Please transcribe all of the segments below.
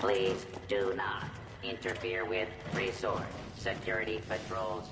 Please do not interfere with resort security patrols.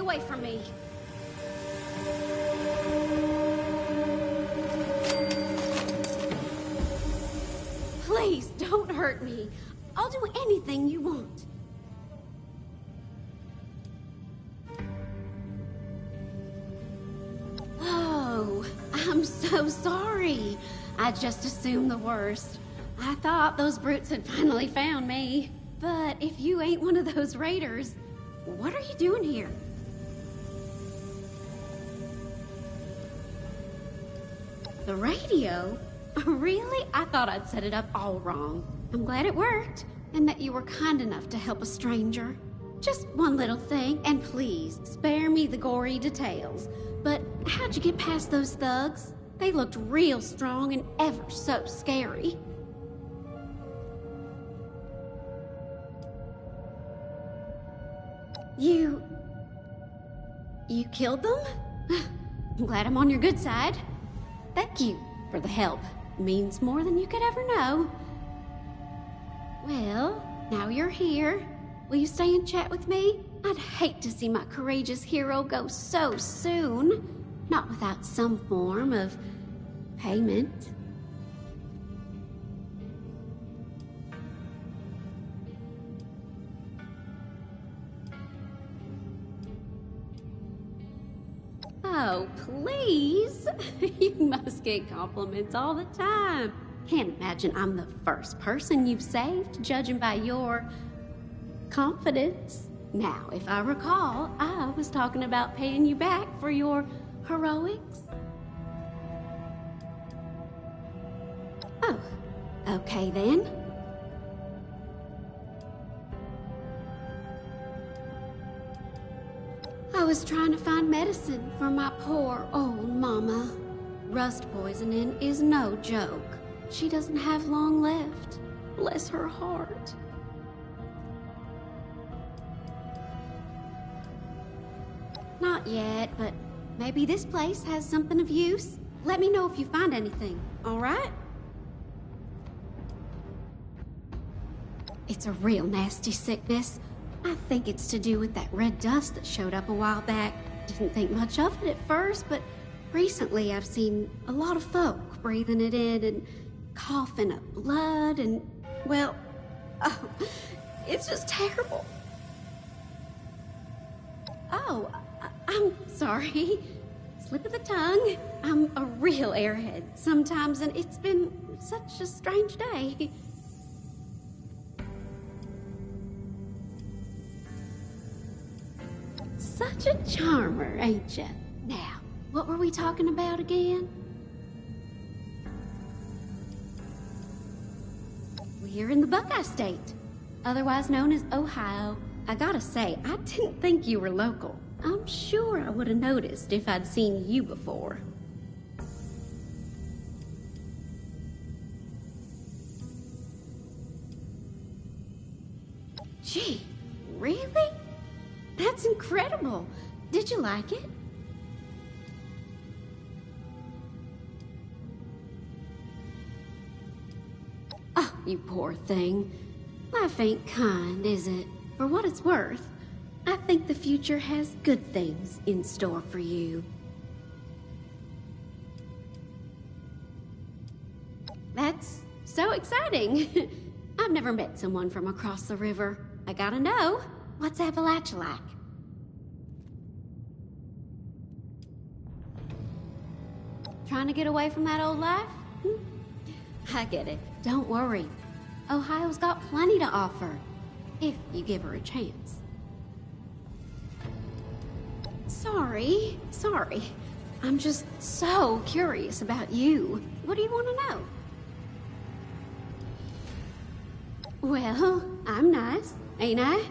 away from me. Please, don't hurt me. I'll do anything you want. Oh, I'm so sorry. I just assumed the worst. I thought those brutes had finally found me. But if you ain't one of those raiders, what are you doing here? The radio? Really? I thought I'd set it up all wrong. I'm glad it worked, and that you were kind enough to help a stranger. Just one little thing, and please, spare me the gory details. But how'd you get past those thugs? They looked real strong and ever so scary. You killed them? I'm glad I'm on your good side. Thank you for the help. Means more than you could ever know. Well, now you're here. Will you stay and chat with me? I'd hate to see my courageous hero go so soon. Not without some form of payment. Oh, please. You must get compliments all the time. Can't imagine I'm the first person you've saved, judging by your confidence. Now, if I recall, I was talking about paying you back for your heroics. Oh, okay then. I was trying to find medicine for my poor old mama. Rust poisoning is no joke. She doesn't have long left. Bless her heart. Not yet, but maybe this place has something of use. Let me know if you find anything, all right? It's a real nasty sickness. I think it's to do with that red dust that showed up a while back. Didn't think much of it at first, but recently I've seen a lot of folk breathing it in and coughing up blood and, well, oh, it's just terrible. Oh, I'm sorry. Slip of the tongue. I'm a real airhead sometimes, and it's been such a strange day. Such a charmer, ain't ya? Now, what were we talking about again? We're in the Buckeye State, otherwise known as Ohio. I gotta say, I didn't think you were local. I'm sure I would have noticed if I'd seen you before. Gee, really? That's incredible. Did you like it? Oh, you poor thing. Life ain't kind, is it? For what it's worth, I think the future has good things in store for you. That's so exciting. I've never met someone from across the river. I gotta know. What's Appalachia like? Trying to get away from that old life? I get it. Don't worry. Ohio's got plenty to offer, if you give her a chance. Sorry. I'm just so curious about you. What do you want to know? Well, I'm nice, ain't I?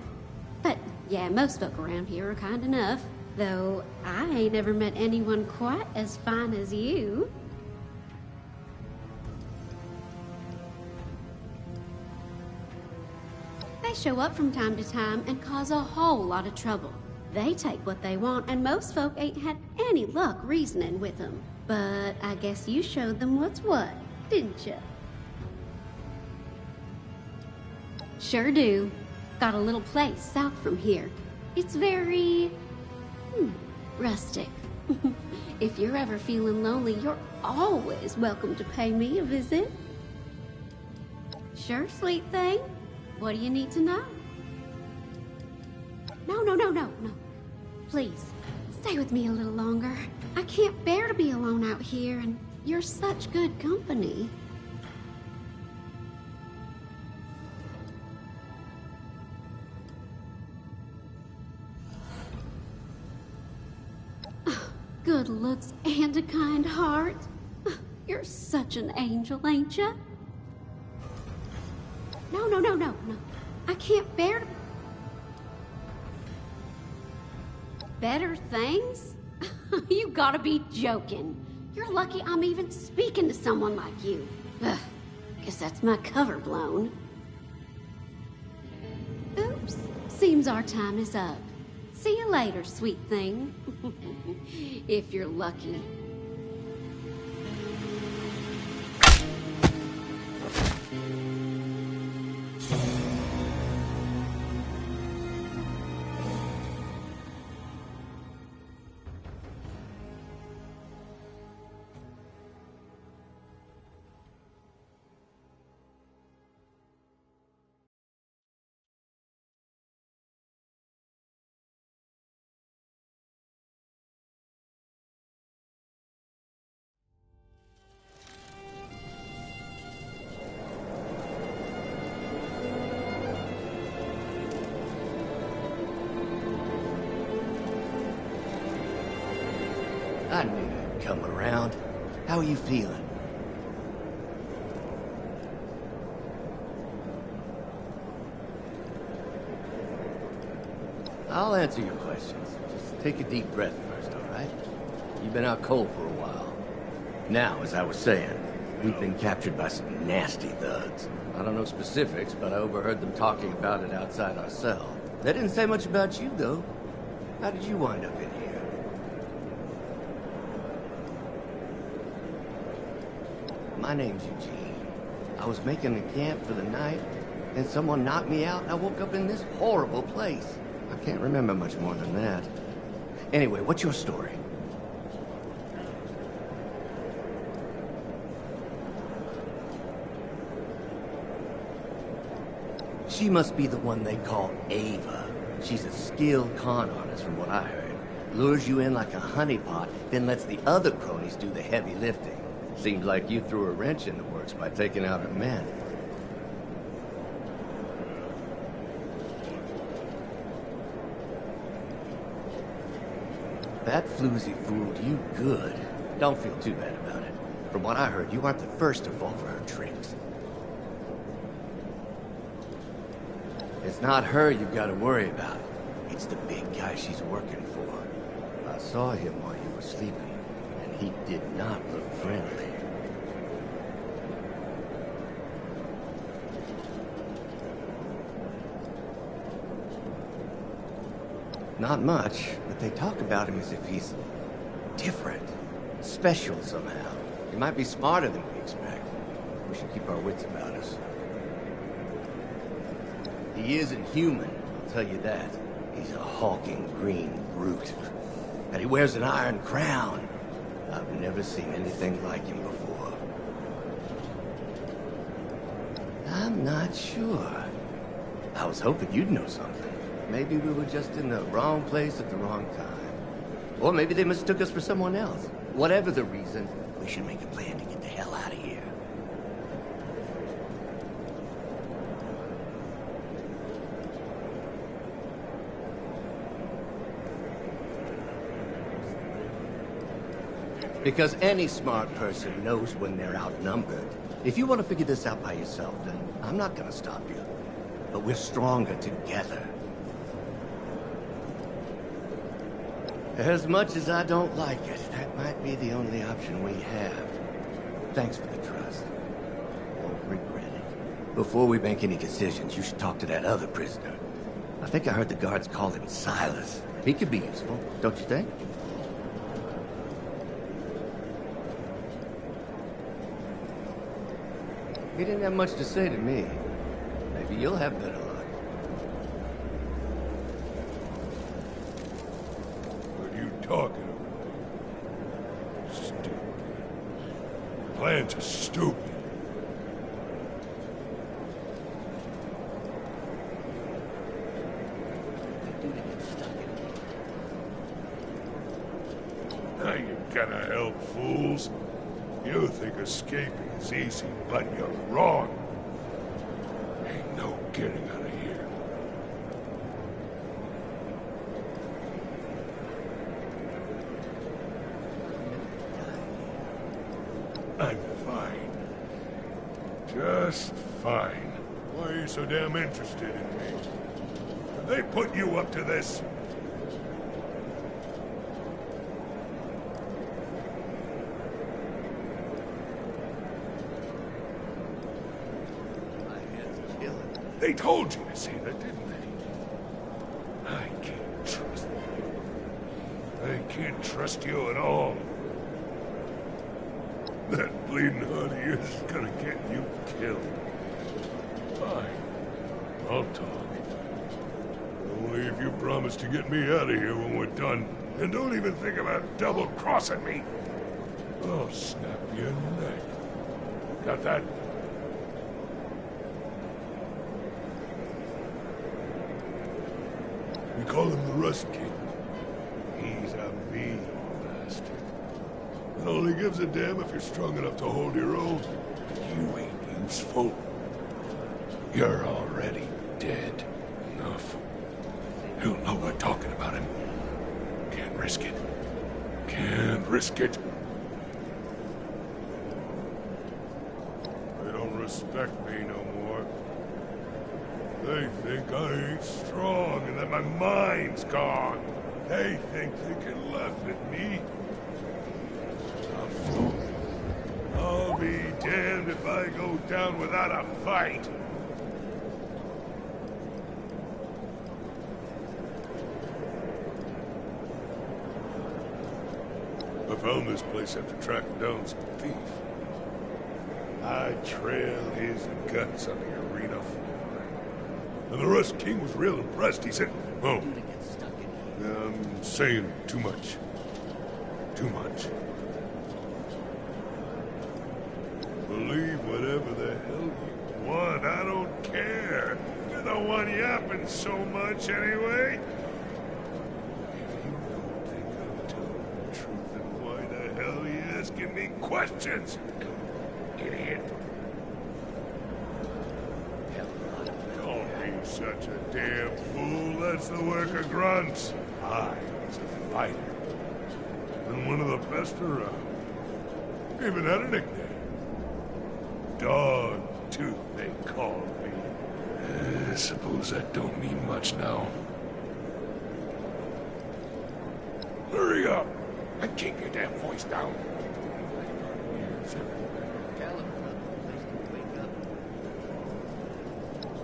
But yeah, most folk around here are kind enough. Though I ain't ever met anyone quite as fine as you. They show up from time to time and cause a whole lot of trouble. They take what they want, and most folk ain't had any luck reasoning with them. But I guess you showed them what's what, didn't you? Sure do. Got a little place south from here. It's very Rustic. If you're ever feeling lonely, you're always welcome to pay me a visit. Sure, sweet thing. What do you need to know? No. Please, stay with me a little longer. I can't bear to be alone out here, and you're such good company. Good looks and a kind heart. You're such an angel, ain't ya? No. I can't bear to... Better things? You gotta be joking. You're lucky I'm even speaking to someone like you. Ugh, guess that's my cover blown. Oops, seems our time is up. See you later, sweet thing. If you're lucky. I knew you'd come around. How are you feeling? I'll answer your questions. Just take a deep breath first, all right? You've been out cold for a while. Now, as I was saying, we've been captured by some nasty thugs. I don't know specifics, but I overheard them talking about it outside our cell. They didn't say much about you, though. How did you wind up in here? My name's Eugene. I was making a camp for the night, and someone knocked me out, and I woke up in this horrible place. I can't remember much more than that. Anyway, what's your story? She must be the one they call Ava. She's a skilled con artist from what I heard. Lures you in like a honeypot, then lets the other cronies do the heavy lifting. Seems like you threw a wrench in the works by taking out her men. That floozy fooled you good. Don't feel too bad about it. From what I heard, you aren't the first to fall for her tricks. It's not her you've got to worry about. It's the big guy she's working for. I saw him while you were sleeping, and he did not look friendly. Not much, but they talk about him as if he's different, special somehow. He might be smarter than we expect. We should keep our wits about us. He isn't human, I'll tell you that. He's a hulking green brute. And he wears an iron crown. I've never seen anything like him before. I'm not sure. I was hoping you'd know something. Maybe we were just in the wrong place at the wrong time. Or maybe they mistook us for someone else. Whatever the reason, we should make a plan to get the hell out of here. Because any smart person knows when they're outnumbered. If you want to figure this out by yourself, then I'm not going to stop you. But we're stronger together. As much as I don't like it, that might be the only option we have. Thanks for the trust. Won't regret it. Before we make any decisions, you should talk to that other prisoner. I think I heard the guards call him Silas. He could be useful, don't you think? He didn't have much to say to me. Maybe you'll have better luck. talking about? Stupid. Plans are stupid. Now you gonna help fools? You think escaping is easy, but you're wrong. Ain't no getting out of here. I'm fine. Just fine. Why are you so damn interested in me? Did they put you up to this? They told you to say that, didn't they? I can't trust you. I can't trust you at all. That bleeding heart of yours is gonna get you killed. Fine. I'll talk. Only if you promise to get me out of here when we're done. And don't even think about double-crossing me. I'll snap your neck. Got that? We call him the Rust King. He's a mean bastard. And only gives a damn if you're strong enough to hold your own. You ain't useful. You're already dead. Enough. He'll know we're talking about him. Can't risk it. Can't risk it. They don't respect me no more. They think I ain't strong and that my mind's gone. They think they can laugh at me. I'm fool. I'll be damned if I go down without a fight. I found this place after tracking down some thief. I trailed his guts on the arena floor. And the Rust King was real impressed. He said, "Oh, I'm saying too much. Too much." Believe whatever the hell you want. I don't care. You're the one yapping so much anyway. If you don't think I'm telling the truth, then why the hell are you asking me questions? Idiot. Don't be such a damn fool. That's the work of grunts. I was a fighter. And one of the best around. Even had a nickname. Dog Tooth, they called me. I suppose that don't mean much now. Hurry up! And keep your damn voice down.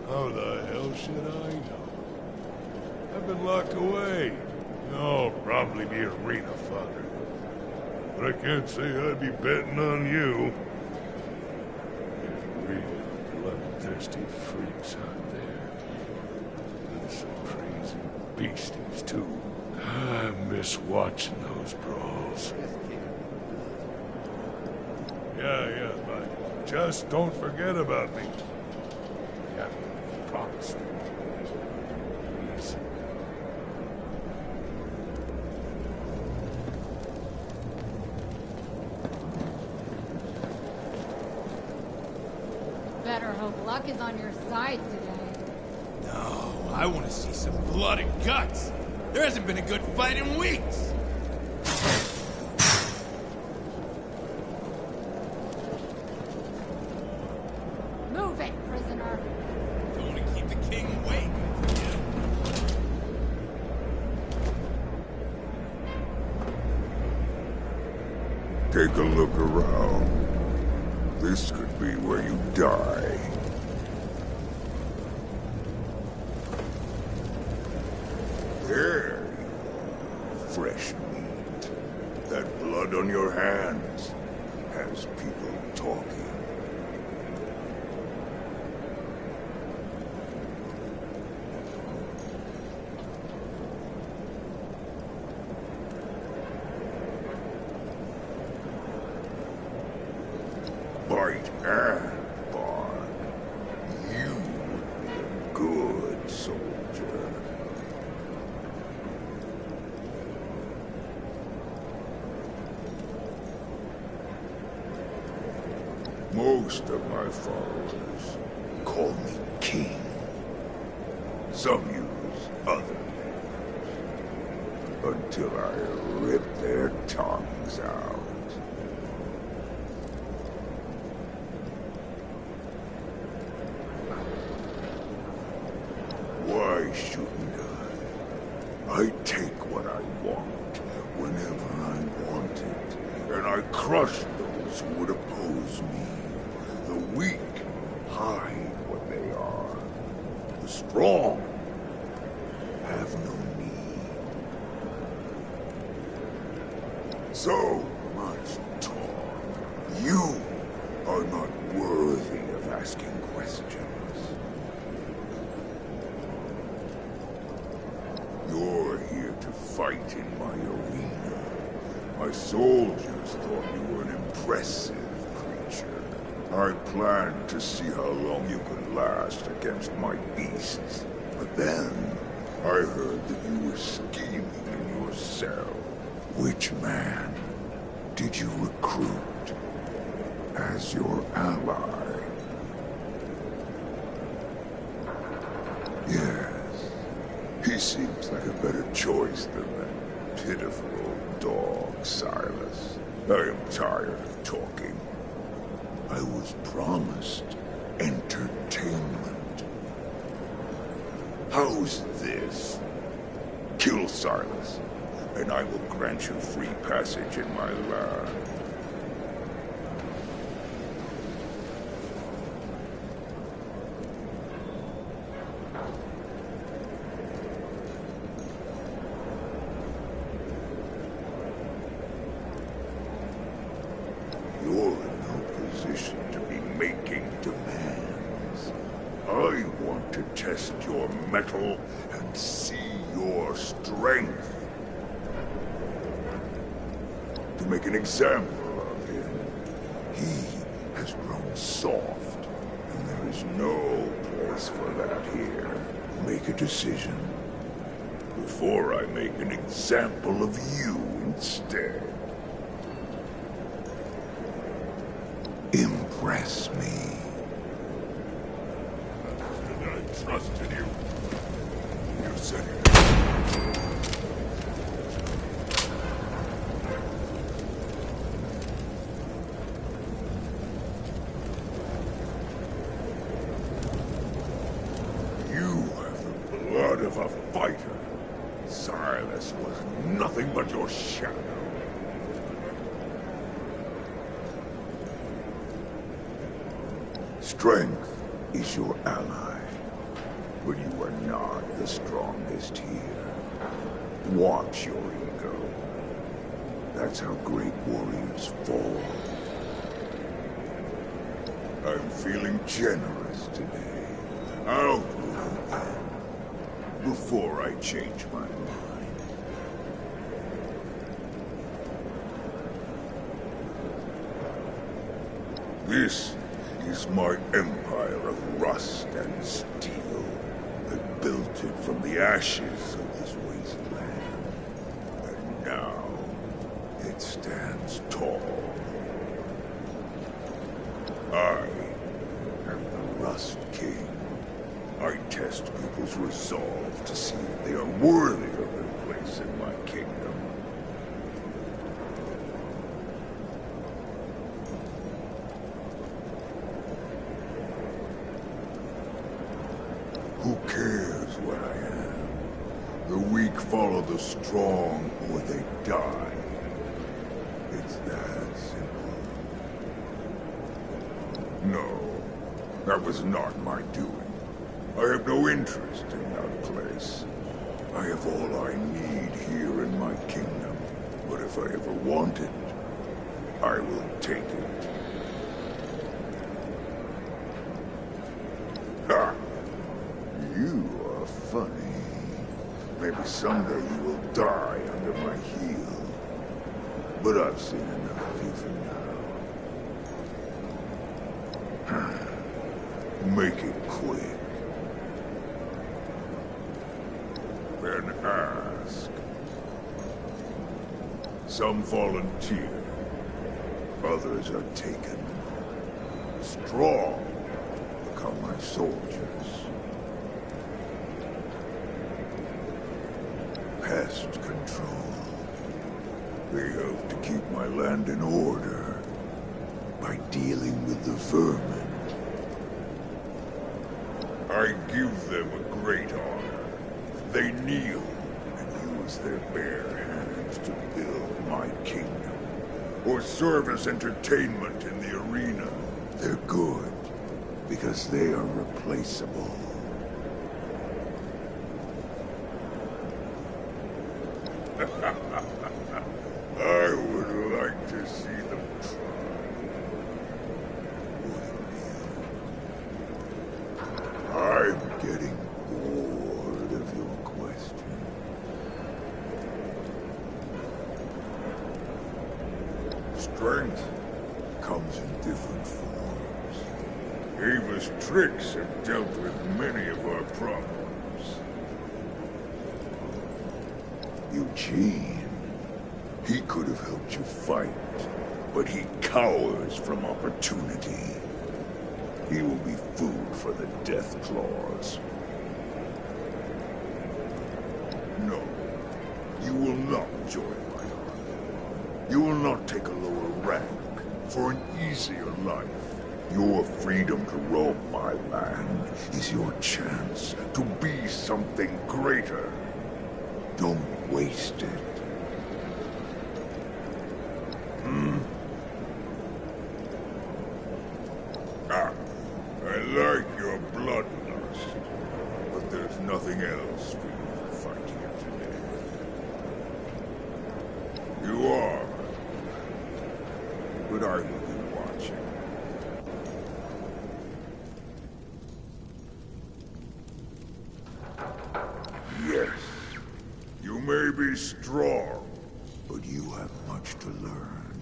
How the hell should I know? I've been locked away. I'll probably be arena fodder. But I can't say I'd be betting on you. There's real bloodthirsty freaks out there. And some crazy beasties, too. I miss watching those brawls. Yeah, but just don't forget about me. Yeah, promise. Please. Better hope luck is on your side today. No, I want to see some blood and guts. There hasn't been a good fight in weeks. Move it, prisoner. Don't want to keep the king waiting. Take a look around. This could be where you die. There. Fresh meat. That blood on your hands has people talking. Most of my followers call me king. Some use other names. Until I rip their tongues out. Why shouldn't I? I take what I want, whenever I want it, and I crush those who would oppose me. The weak hide what they are. The strong have no need. So much talk. You are not worthy of asking questions. You're here to fight in my arena. My soldiers thought you were an impressive creature. I planned to see how long you could last against my beasts. But then, I heard that you were scheming in your cell. Which man did you recruit as your ally? Yes. He seems like a better choice than that pitiful old dog, Silas. I am tired of talking. I was promised entertainment. How's this? Kill Silas, and I will grant you free passage in my land. You're in no position to be making demands. I want to test your mettle and see your strength. To make an example of him, he has grown soft, and there is no place for that here. Make a decision before I make an example of you instead. Impress me. I trusted you. You said it. You have the blood of a fighter. Silas was nothing but your shadow. Strength is your ally, but you are not the strongest here. Watch your ego. That's how great warriors fall. I'm feeling generous today. I'll move again before I change my mind. This is my empire of rust and steel. I built it from the ashes of this wasteland. And now, it stands tall. I am the Rust King. I test people's resolve to see if they are worthy of their place in my kingdom. Who cares what I am? The weak follow the strong, or they die. It's that simple. No, that was not my doing. I have no interest in that place. I have all I need here in my kingdom. But if I ever want it, I will take it. Ha! You are funny. Maybe someday you will die under my heel. But I've seen enough of you for now. Make it quick. Then ask. Some volunteer. Others are taken. strong, become my soldiers. Pest control. They help to keep my land in order by dealing with the vermin. I give them a great honor. They kneel and use their bare hands to build my kingdom, or serve as entertainment in the arena. They're good because they are replaceable. I would like to see them try. I'm getting bored of your question. Strength comes in different forms. Ava's tricks have dealt with many of our problems. Eugene, he could have helped you fight, but he cowers from opportunity. He will be food for the Death Claws. No, you will not join my army. You will not take a lower rank for an easier life. Your freedom to roam my land is your chance to be something greater. Don't waste it. I like your bloodlust, but there's nothing else for you to fight here today. You are, but I will be watching. Yes, you may be strong, but you have much to learn.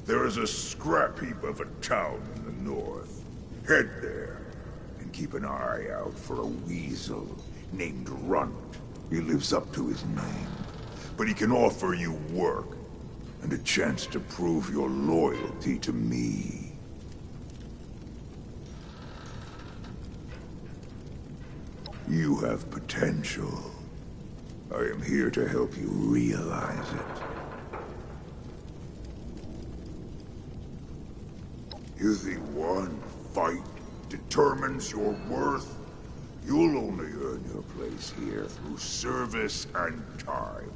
There is a scrap heap of a town in the north. Head there, and keep an eye out for a weasel named Runt. He lives up to his name, but he can offer you work, and a chance to prove your loyalty to me. You have potential. I am here to help you realize it. You think one fight determines your worth? You'll only earn your place here through service and time.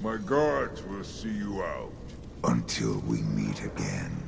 My guards will see you out. Until we meet again.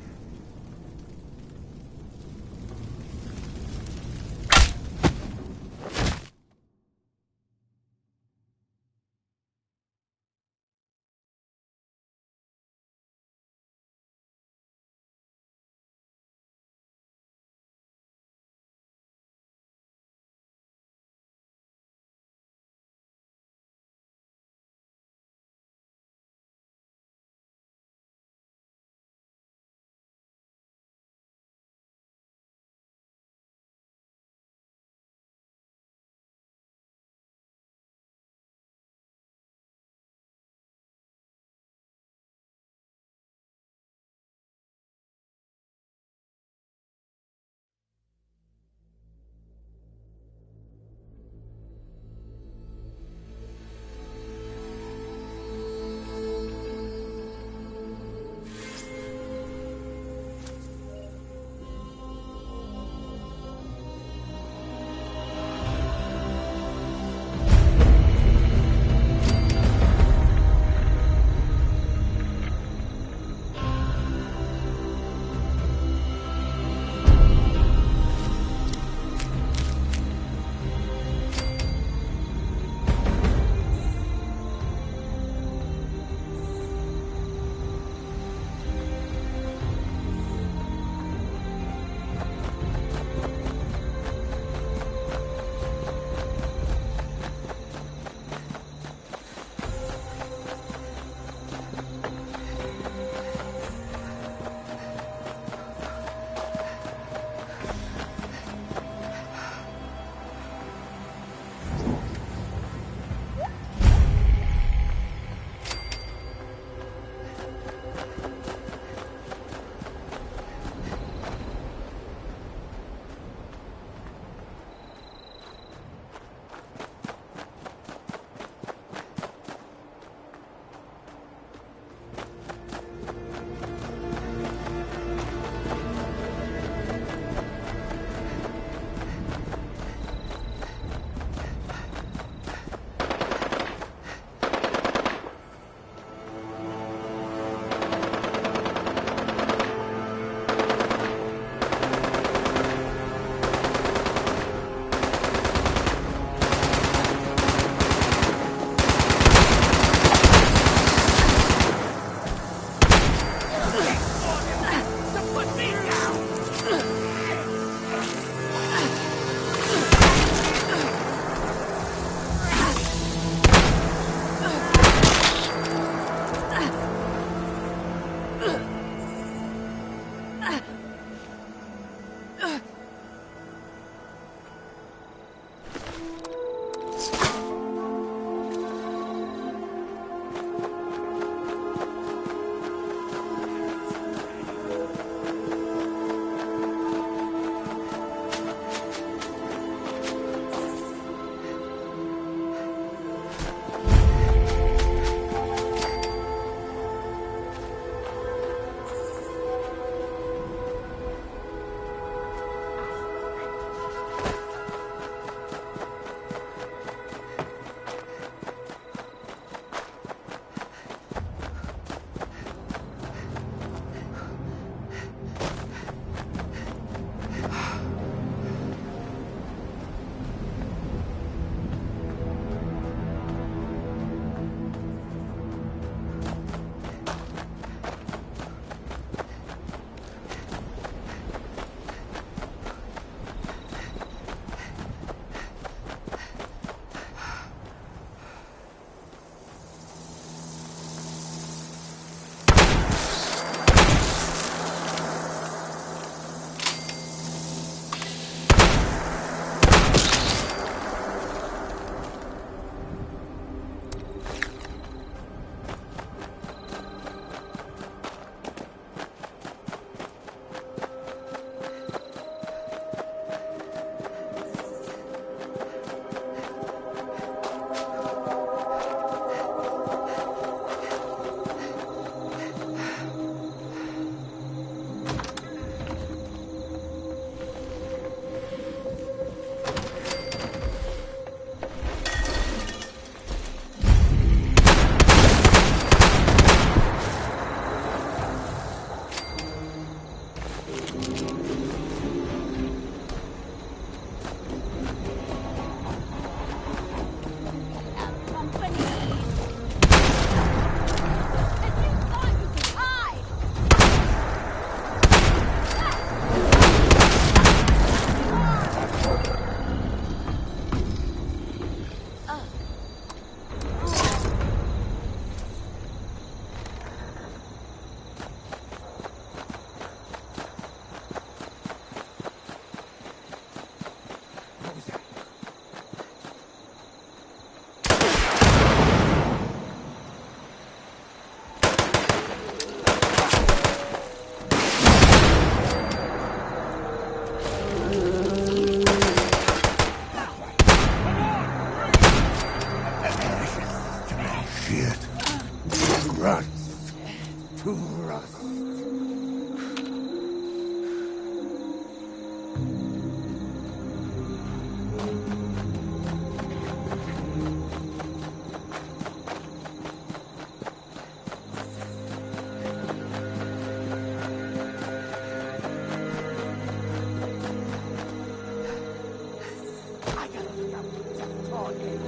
I gotta look out for that target.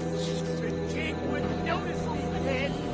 The king wouldn't notice me then.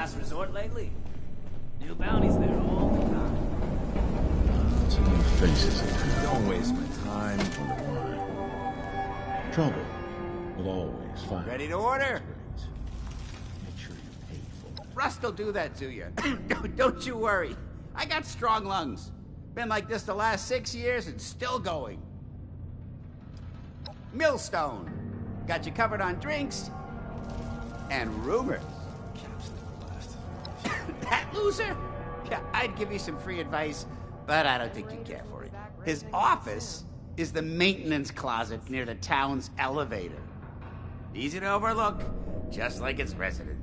last resort lately? New bounties there all the time. Some new faces. Don't waste my time on the wine. Trouble will always find. Ready to order? Make sure you pay for it. Rust will do that to you. Don't you worry. I got strong lungs. Been like this the last 6 years and still going. Millstone. Got you covered on drinks and rumors. That loser? Yeah, I'd give you some free advice, but I don't think you'd care for it. His office is the maintenance closet near the town's elevator. Easy to overlook, just like its resident.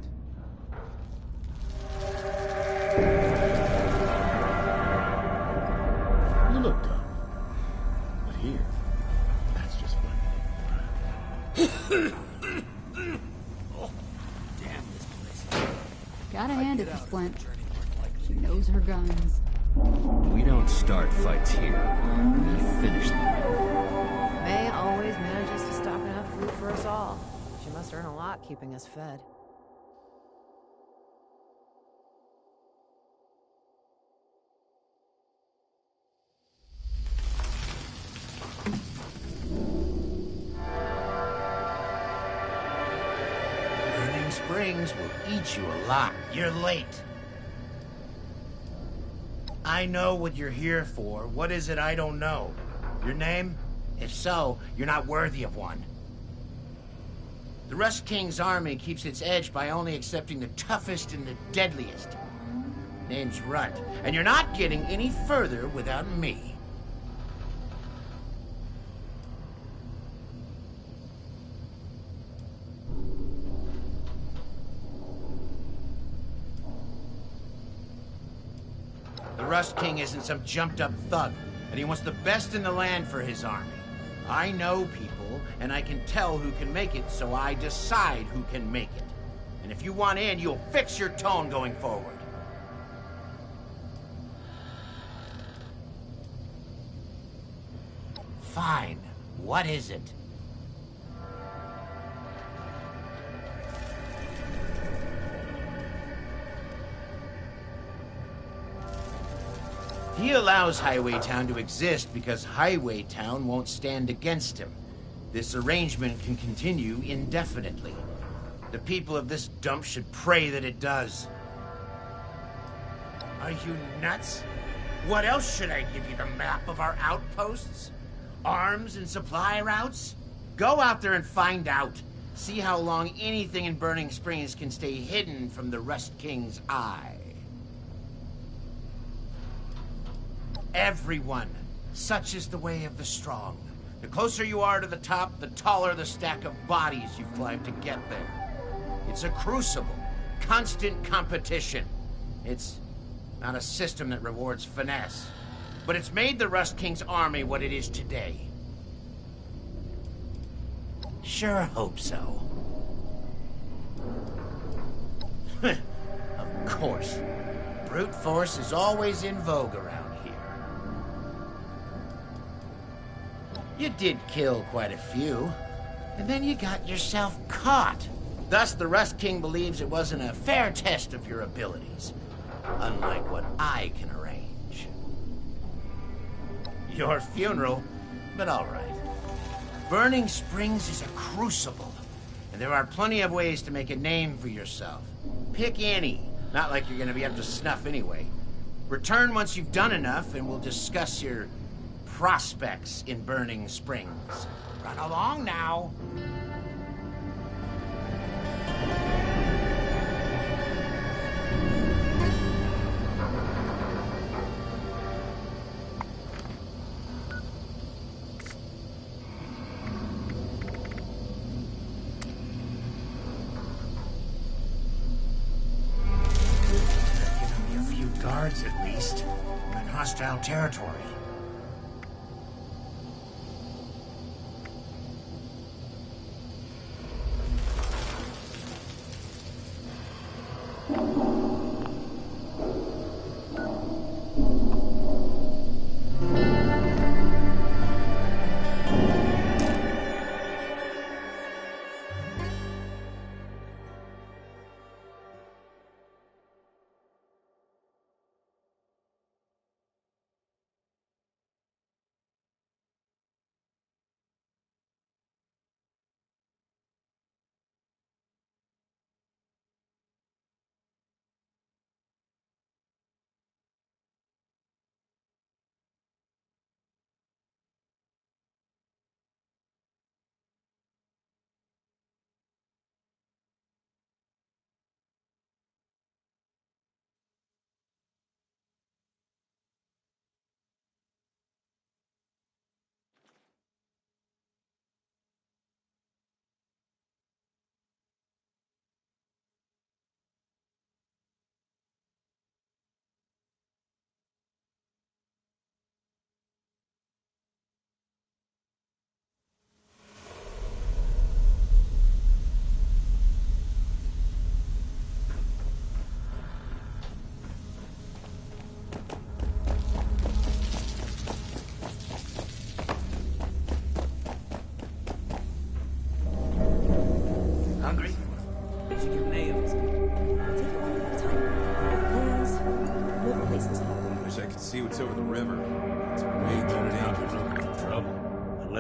You look dumb. But here, that's just funny. Oh, damn this place. Gotta hand it to Splint. She knows her guns. We don't start fights here. We finish them. May always manages to stock enough food for us all. She must earn a lot keeping us fed. Burning Springs will eat you alive. You're late. I know what you're here for. What is it I don't know? Your name? If so, you're not worthy of one. The Rust King's army keeps its edge by only accepting the toughest and the deadliest. Name's Runt, and you're not getting any further without me. The Rust King isn't some jumped-up thug, and he wants the best in the land for his army. I know people, and I can tell who can make it, so I decide who can make it. And if you want in, you'll fix your tone going forward. Fine. What is it? He allows Highwaytown to exist because Highwaytown won't stand against him. This arrangement can continue indefinitely. The people of this dump should pray that it does. Are you nuts? What else should I give you? The map of our outposts? Arms and supply routes? Go out there and find out. See how long anything in Burning Springs can stay hidden from the Rust King's eye. Everyone. Such is the way of the strong. The closer you are to the top, the taller the stack of bodies you climb to get there. It's a crucible. Constant competition. It's not a system that rewards finesse. But it's made the Rust King's army what it is today. Sure hope so. Of course. Brute force is always in vogue around here. You did kill quite a few, and then you got yourself caught. Thus, the Rust King believes it wasn't a fair test of your abilities, unlike what I can arrange. Your funeral, but all right. Burning Springs is a crucible, and there are plenty of ways to make a name for yourself. Pick any, not like you're gonna be up to snuff anyway. Return once you've done enough, and we'll discuss your prospects in Burning Springs. Run along now. Give me a few guards at least. I'm in hostile territory.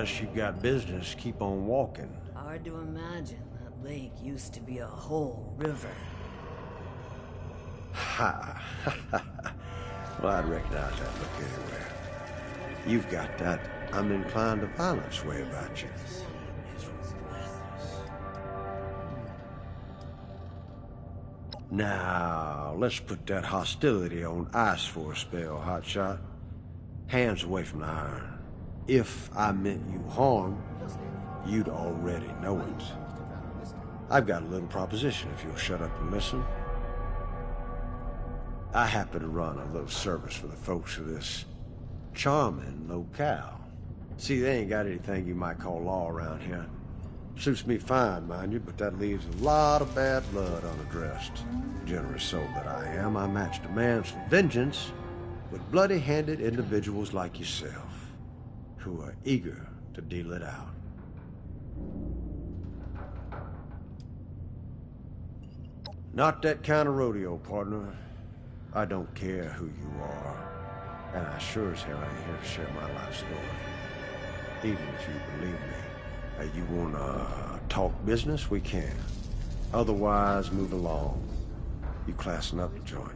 unless you got business, keep on walking. Hard to imagine that lake used to be a whole river. Ha! Well, I'd recognize that look anywhere. You've got that I'm inclined to violence way about you. Now, let's put that hostility on ice for a spell, hotshot. Hands away from the iron. If I meant you harm, you'd already know it. I've got a little proposition if you'll shut up and listen. I happen to run a little service for the folks of this charming locale. See, they ain't got anything you might call law around here. Suits me fine, mind you, but that leaves a lot of bad blood unaddressed. Generous soul that I am, I match demands for vengeance with bloody-handed individuals like yourself, who are eager to deal it out. Not that kind of rodeo, partner. I don't care who you are, and I sure as hell ain't here to share my life story. Even if you believe me. You wanna talk business? We can. Otherwise, move along. You classing up the joint.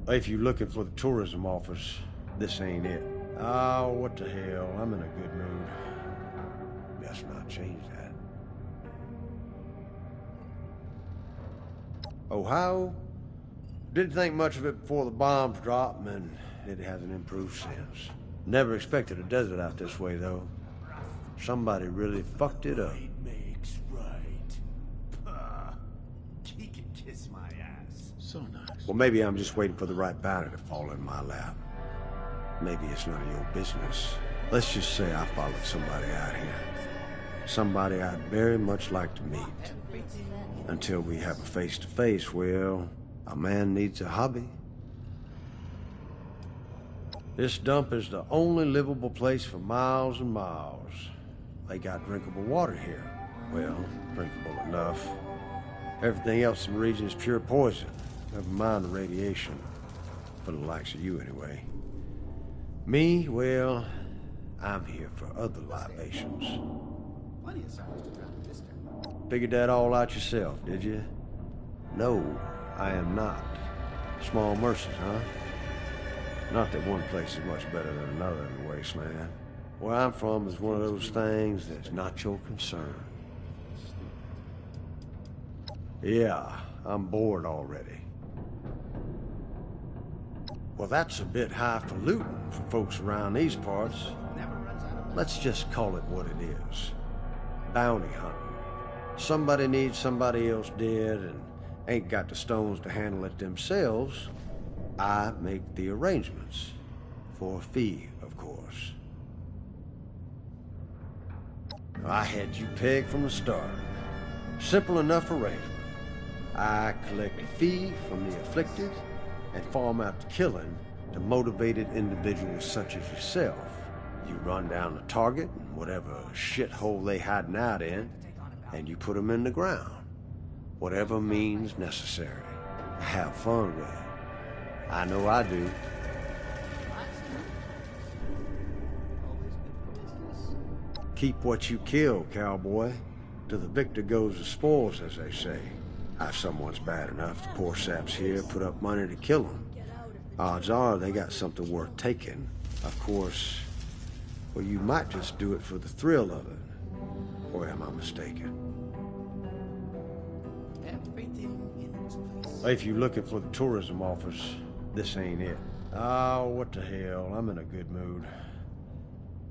If you're looking for the tourism office, this ain't it. Oh, what the hell? I'm in a good mood. Best not change that. Ohio? Didn't think much of it before the bombs dropped, and it hasn't improved since. Never expected a desert out this way, though. Somebody really fucked it up. Makes right. He can kiss my ass. So nice. Well, maybe I'm just waiting for the right bounty to fall in my lap. Maybe it's none of your business. Let's just say I followed somebody out here. Somebody I'd very much like to meet. Until we have a face-to-face, well, a man needs a hobby. This dump is the only livable place for miles and miles. They got drinkable water here. Well, drinkable enough. Everything else in the region is pure poison. Never mind the radiation. For the likes of you, anyway. Me, well, I'm here for other libations. Figured that all out yourself, did you? No, I am not. Small mercies, huh? Not that one place is much better than another in the wasteland. Where I'm from is one of those things that's not your concern. Yeah, I'm bored already. Well, that's a bit highfalutin for folks around these parts. Let's just call it what it is. Bounty hunting. Somebody needs somebody else dead and ain't got the stones to handle it themselves. I make the arrangements. For a fee, of course. I had you pegged from the start. Simple enough arrangement. I collect a fee from the afflicted and farm out the killing to motivated individuals such as yourself. You run down the target and whatever shithole they hiding out in, and you put them in the ground. Whatever means necessary. Have fun with it. I know I do. Keep what you kill, cowboy. To the victor goes the spoils, as they say. If someone's bad enough, the poor saps here put up money to kill them. Odds are they got something worth taking. Of course, well, you might just do it for the thrill of it. Or am I mistaken? If you're looking for the tourism office, this ain't it. Oh, what the hell? I'm in a good mood.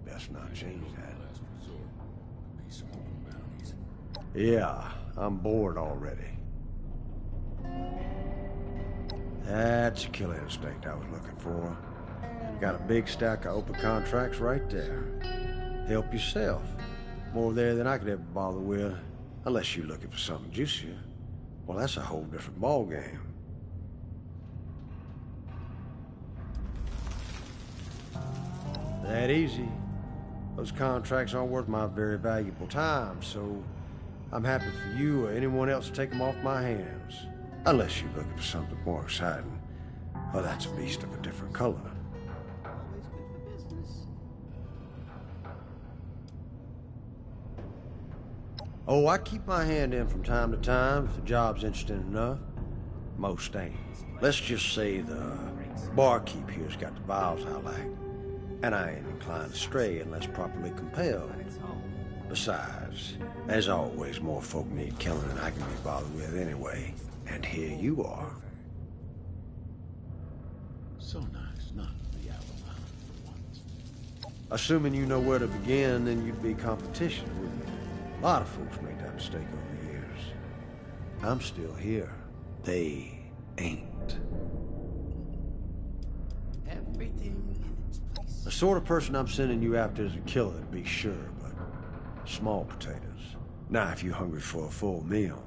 Best not change that. Yeah, I'm bored already. That's a killer instinct I was looking for. Got a big stack of open contracts right there. Help yourself. More there than I could ever bother with. Unless you're looking for something juicier. Well, that's a whole different ballgame. That easy. Those contracts aren't worth my very valuable time, so I'm happy for you or anyone else to take them off my hands. Unless you're looking for something more exciting. Well, that's a beast of a different color. Oh, I keep my hand in from time to time if the job's interesting enough. Most ain't. Let's just say the barkeep here's got the vials I like, and I ain't inclined to stray unless properly compelled. Besides, as always, more folk need killing than I can be bothered with anyway. And here you are. So nice not to be out loud for once. Assuming you know where to begin, then you'd be competition, wouldn't you? A lot of folks made that mistake over the years. I'm still here. They ain't. Everything in its place. The sort of person I'm sending you after is a killer, to be sure, but small potatoes. Now, if you're hungry for a full meal,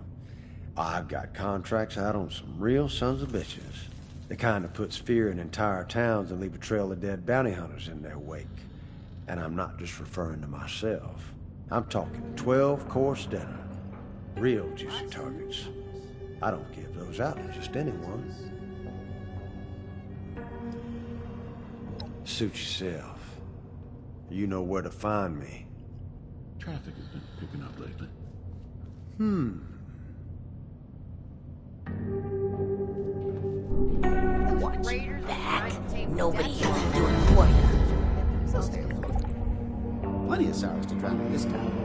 I've got contracts out on some real sons of bitches. The kind that puts fear in entire towns and leave a trail of dead bounty hunters in their wake. And I'm not just referring to myself. I'm talking 12-course dinner. Real juicy targets. I don't give those out to just anyone. Suit yourself. You know where to find me. Traffic has been picking up lately. Watch back. Nobody here will do it for you. Plenty of sorrows to drown in this town.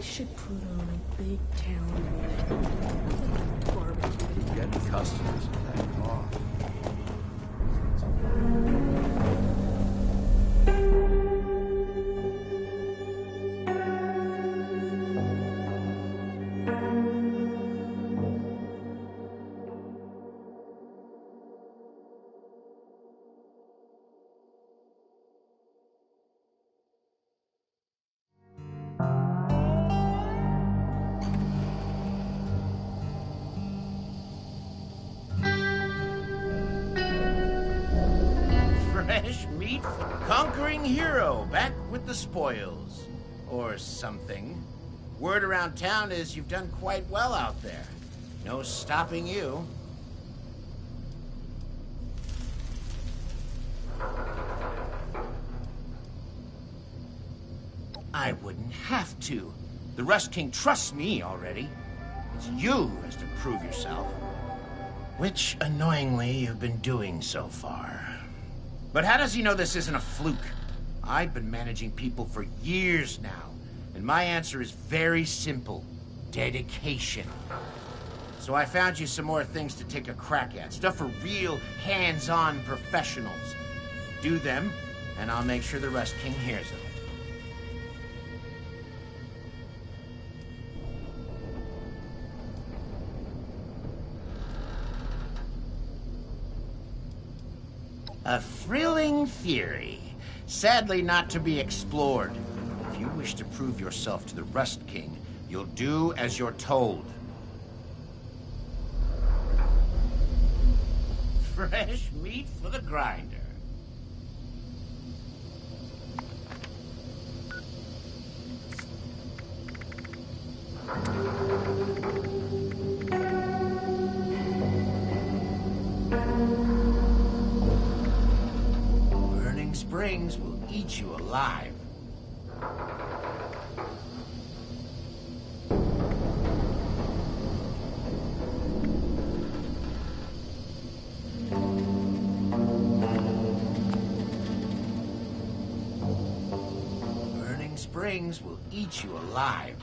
should put on a big town barbecue. Getting customers with that car. Fresh meat, conquering hero, back with the spoils. Or something. Word around town is you've done quite well out there. No stopping you. I wouldn't have to. The Rust King trusts me already. It's you who has to prove yourself. Which, annoyingly, you've been doing so far. But how does he know this isn't a fluke? I've been managing people for years now, and my answer is very simple. Dedication. So I found you some more things to take a crack at. Stuff for real, hands-on professionals. Do them, and I'll make sure the Rust King hears of it. A thrilling theory, sadly not to be explored. If you wish to prove yourself to the Rust King, you'll do as you're told. Fresh meat for the grinder. Burning Springs will eat you alive. Burning Springs will eat you alive.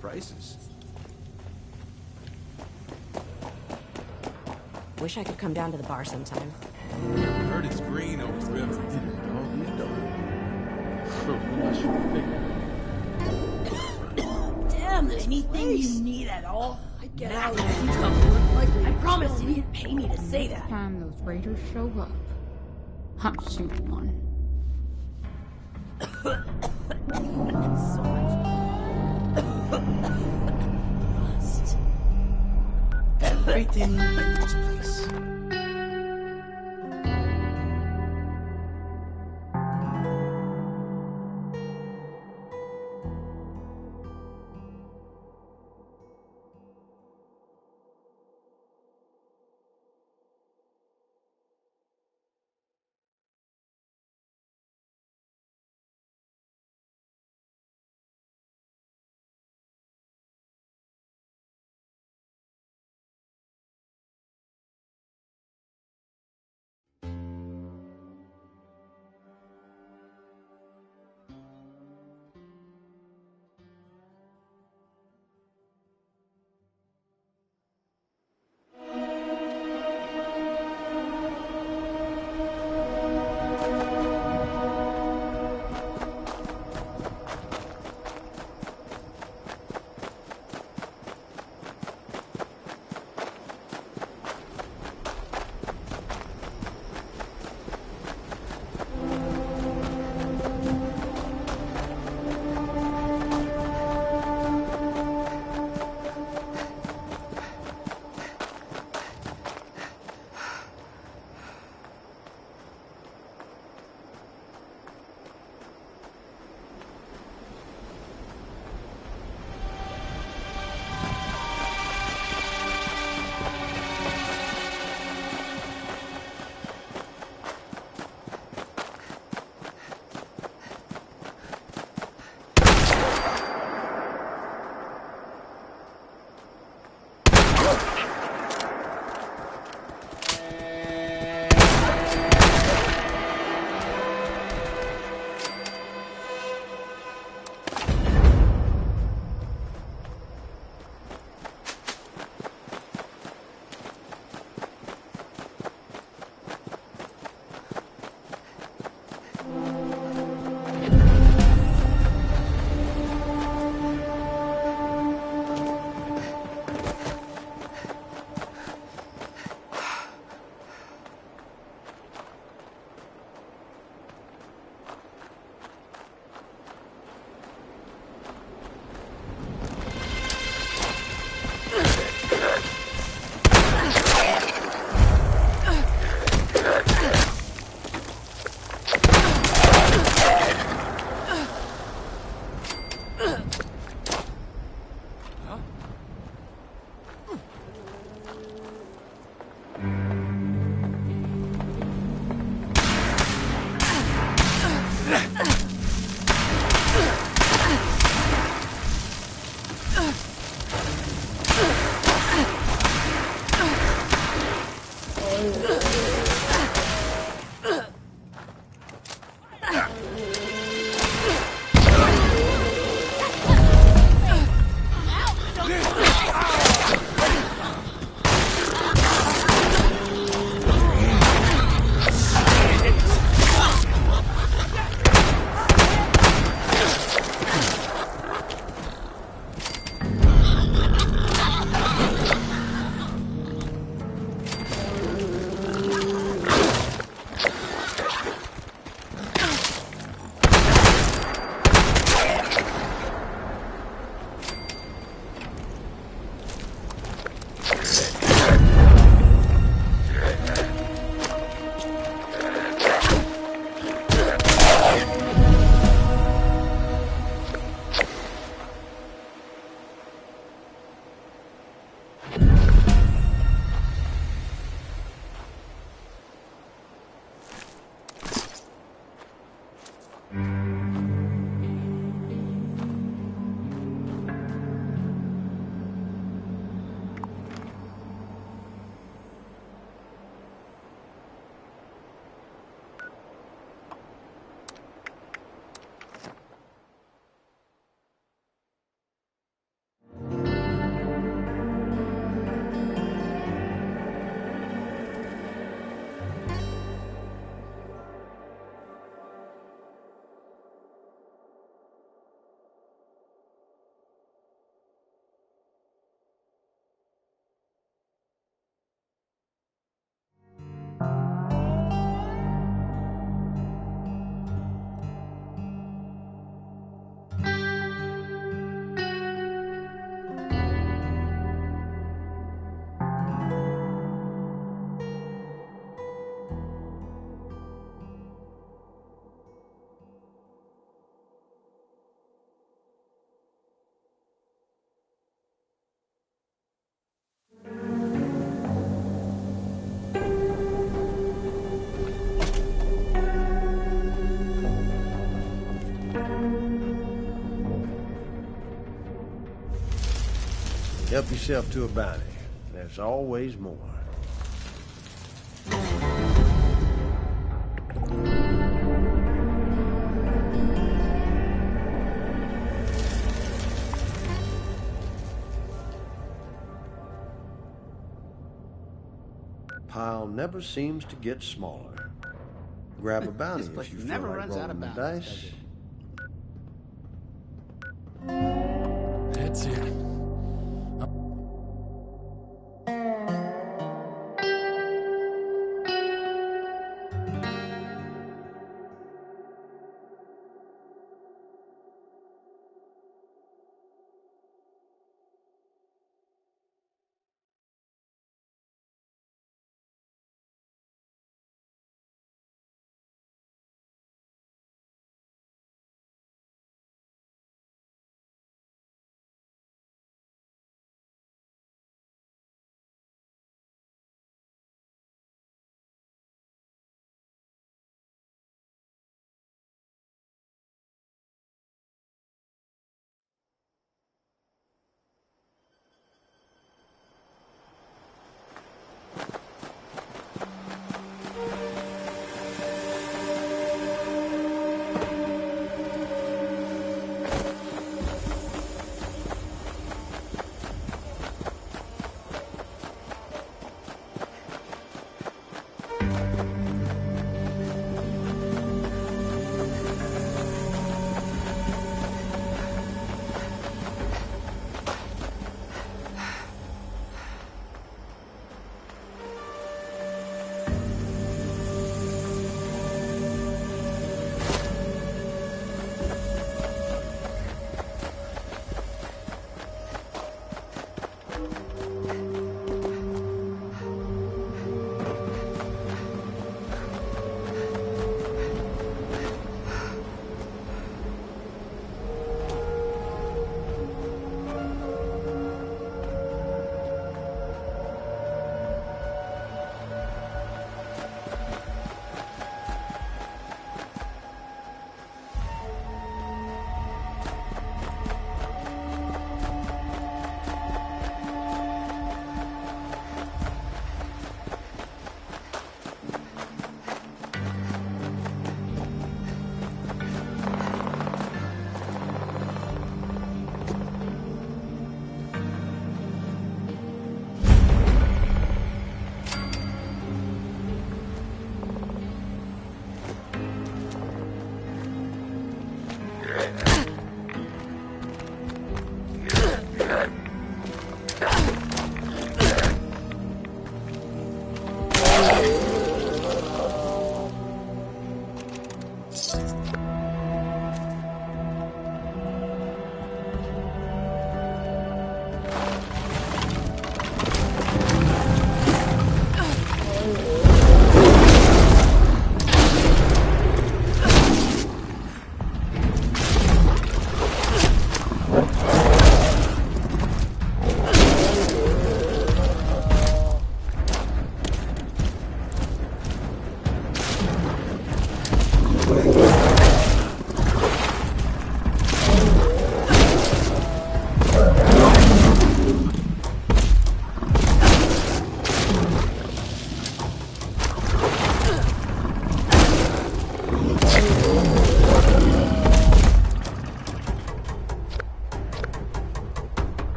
Prices. Wish I could come down to the bar sometime. Heard it's green over the river. Damn, anything you need at all? I get out. I promise you didn't pay me to say that. Time those raiders show up, I'm shooting one. So much. Everything in this place. Help yourself to a bounty. There's always more. Pile never seems to get smaller. Grab a bounty This place if you never feel like runs out of rolling the bounties, dice. That's it.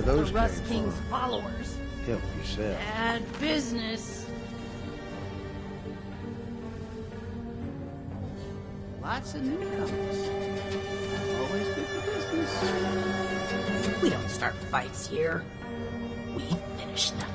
where those the Russ came King's from. followers. Help yourself. Bad business. Lots of newcomers. Always good for business. We don't start fights here. We finish them.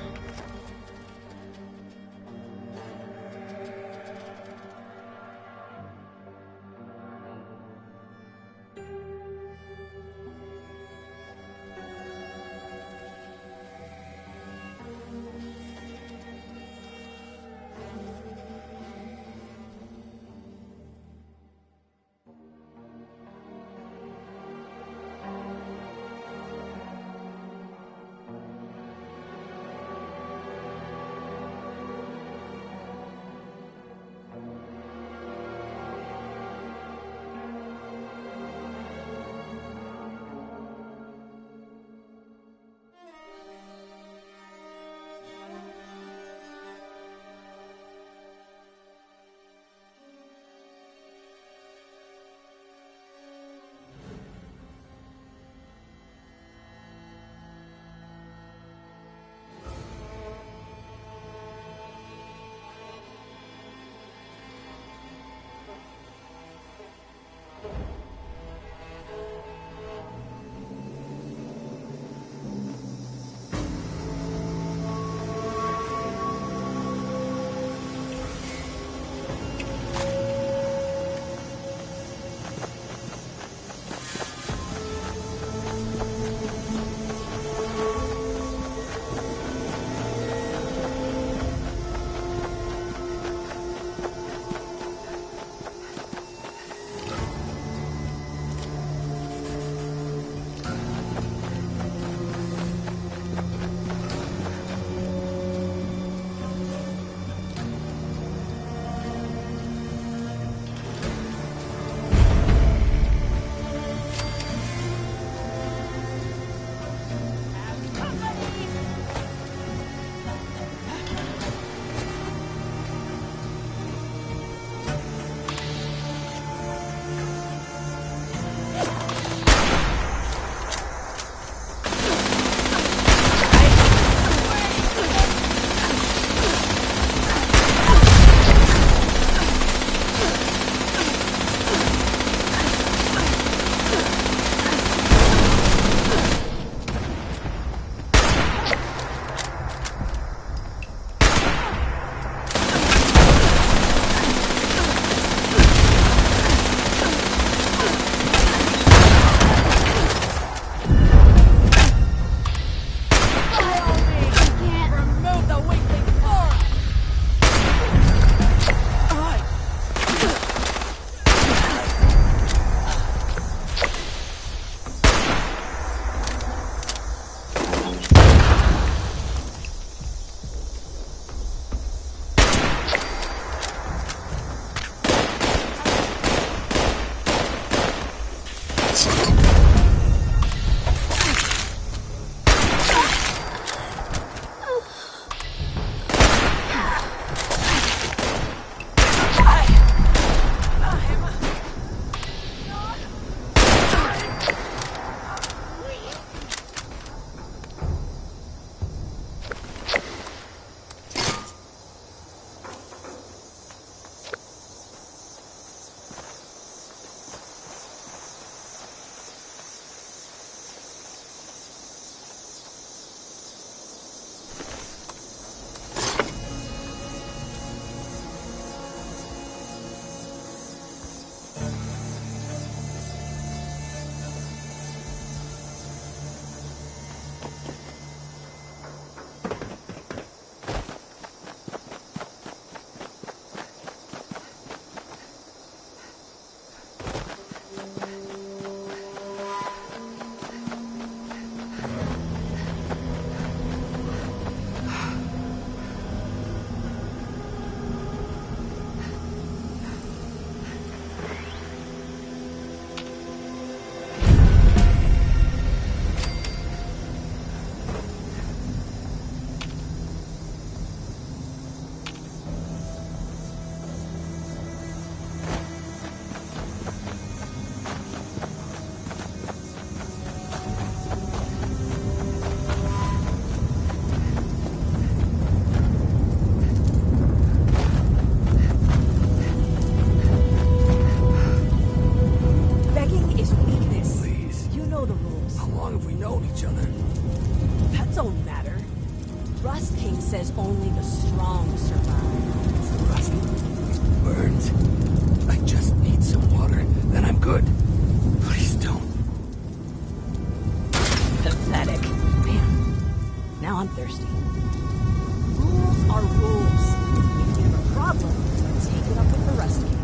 gauntlet. Take it up with the rest of you.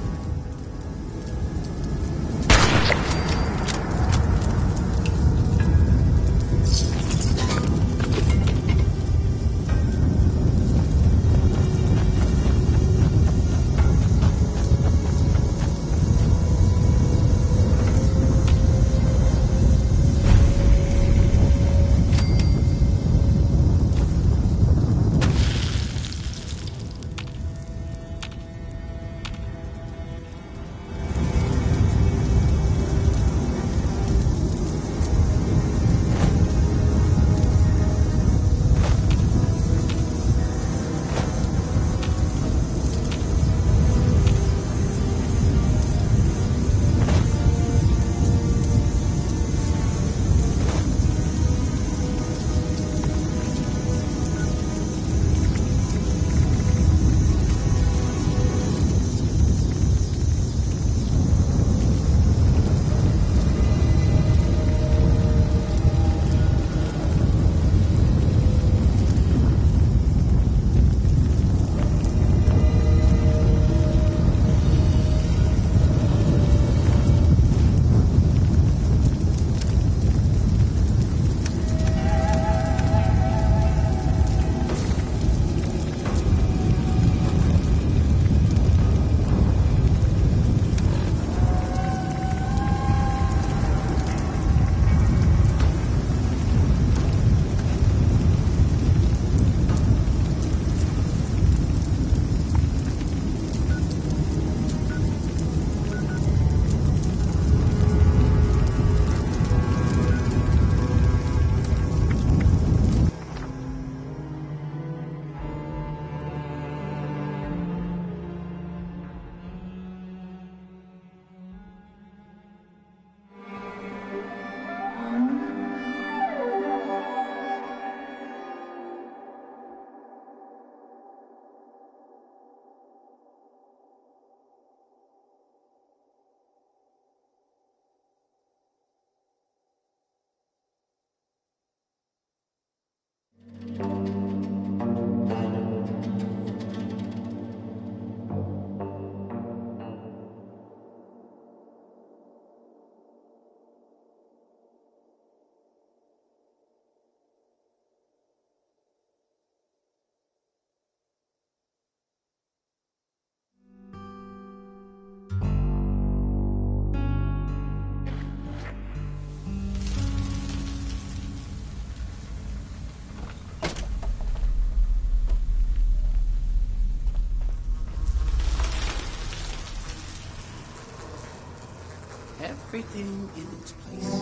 Everything in its place.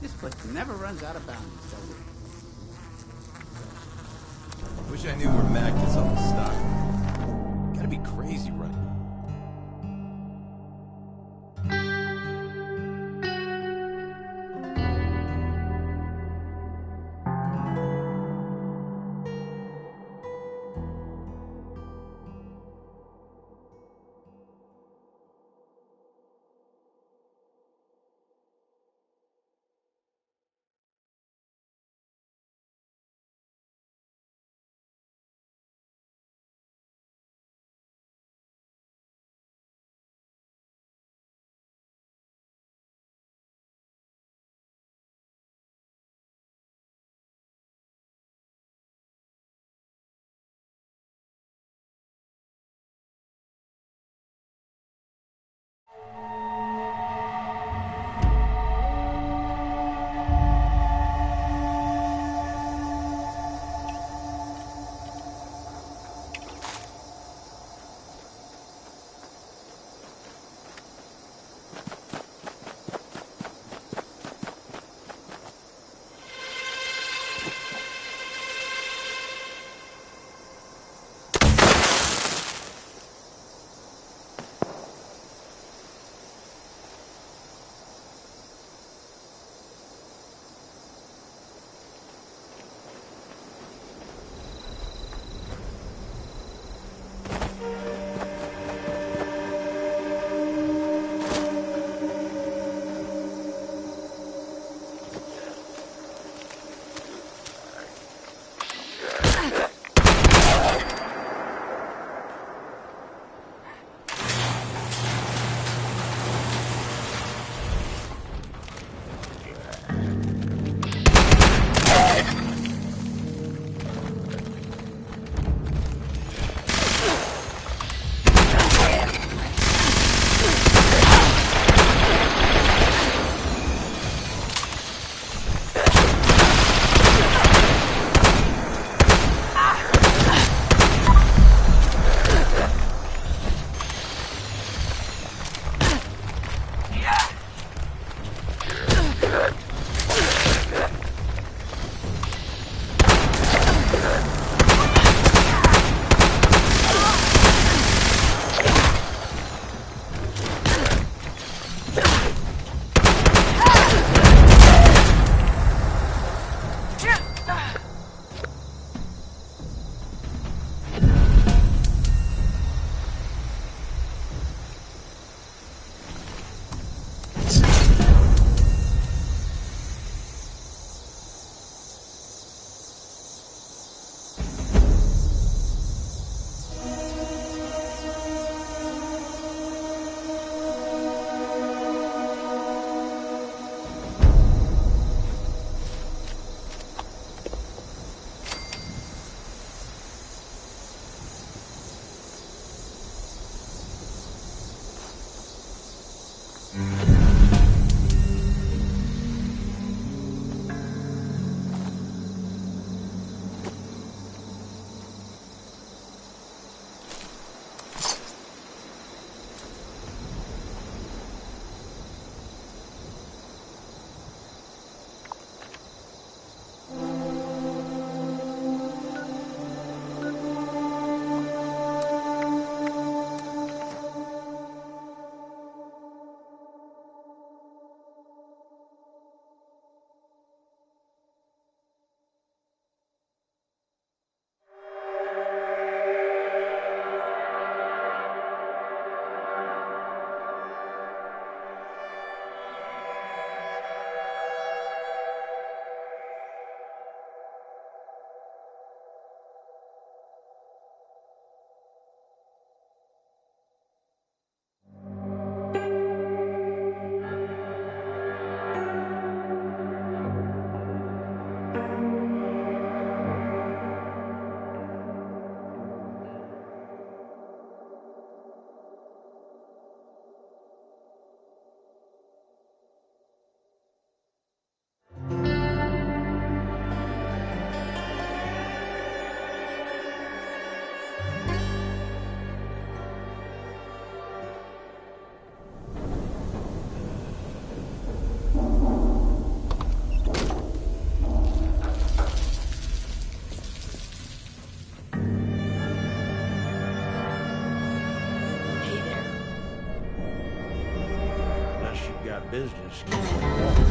This place never runs out of bounds, does it? Wish I knew where Mac gets all the stock. Gotta be crazy running. business keep on walking.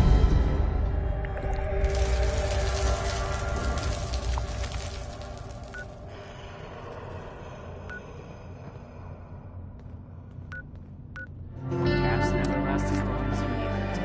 Caps never last as long as you need them to.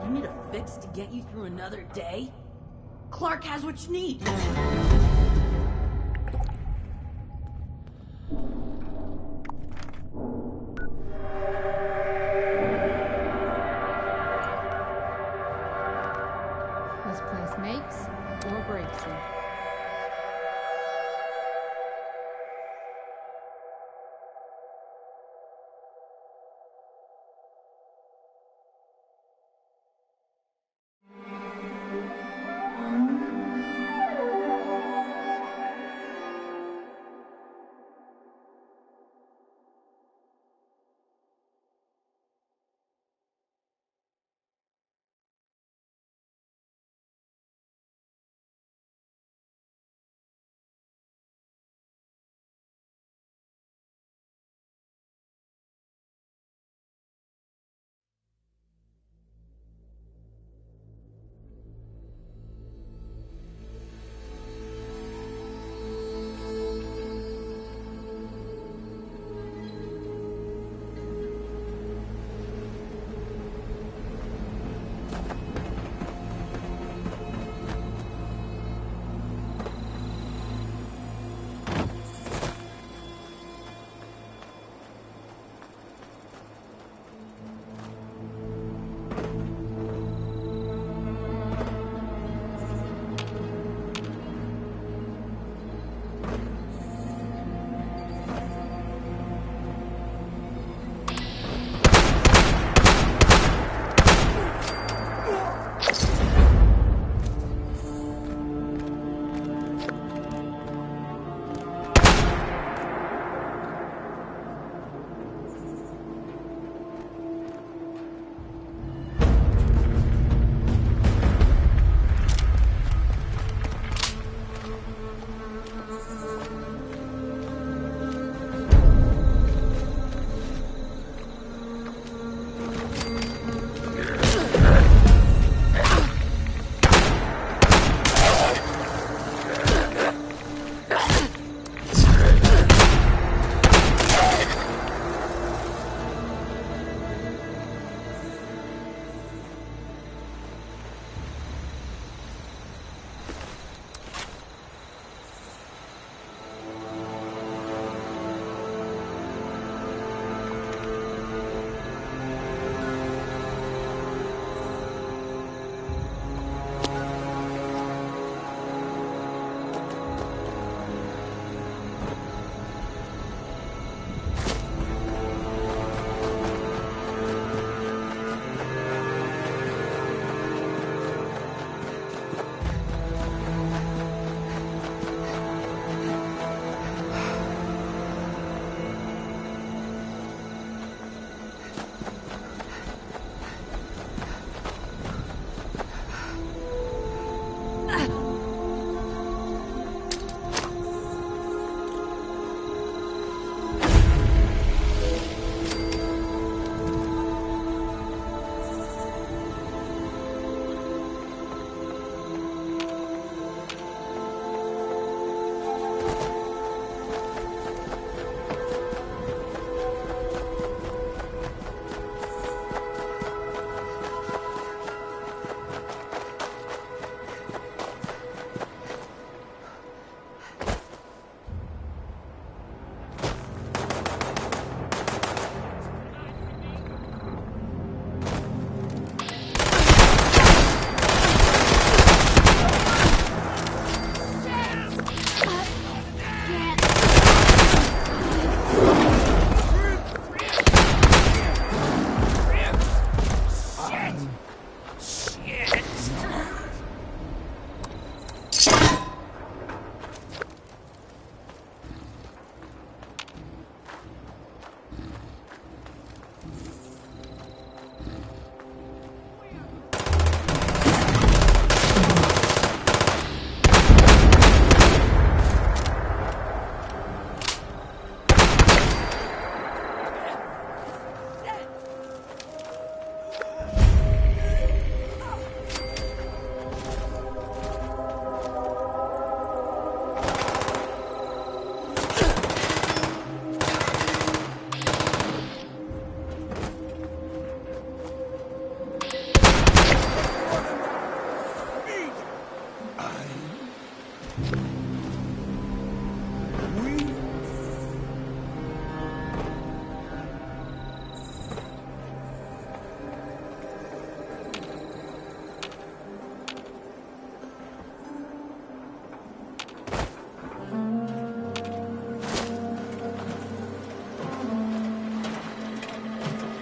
You need a fix to get you through another day? Clark has what you need. This place makes or breaks you.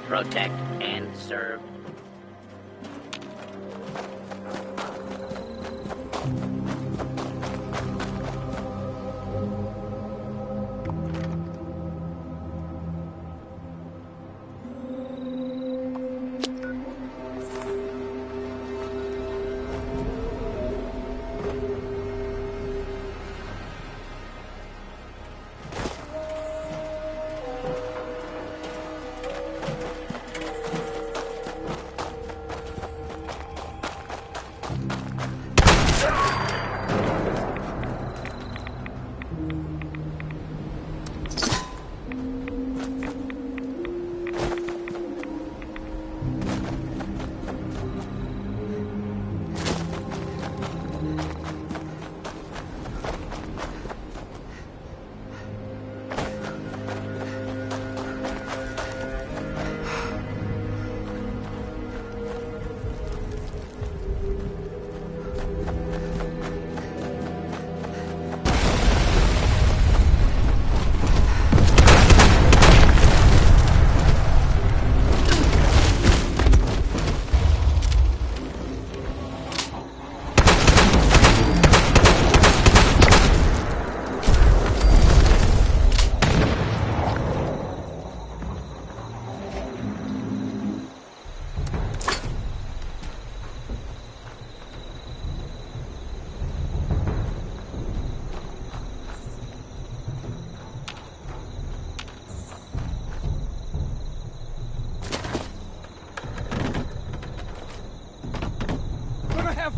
Protect and serve.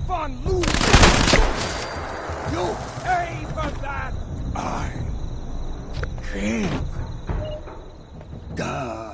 Fun, lose! You pay for that! I can't die.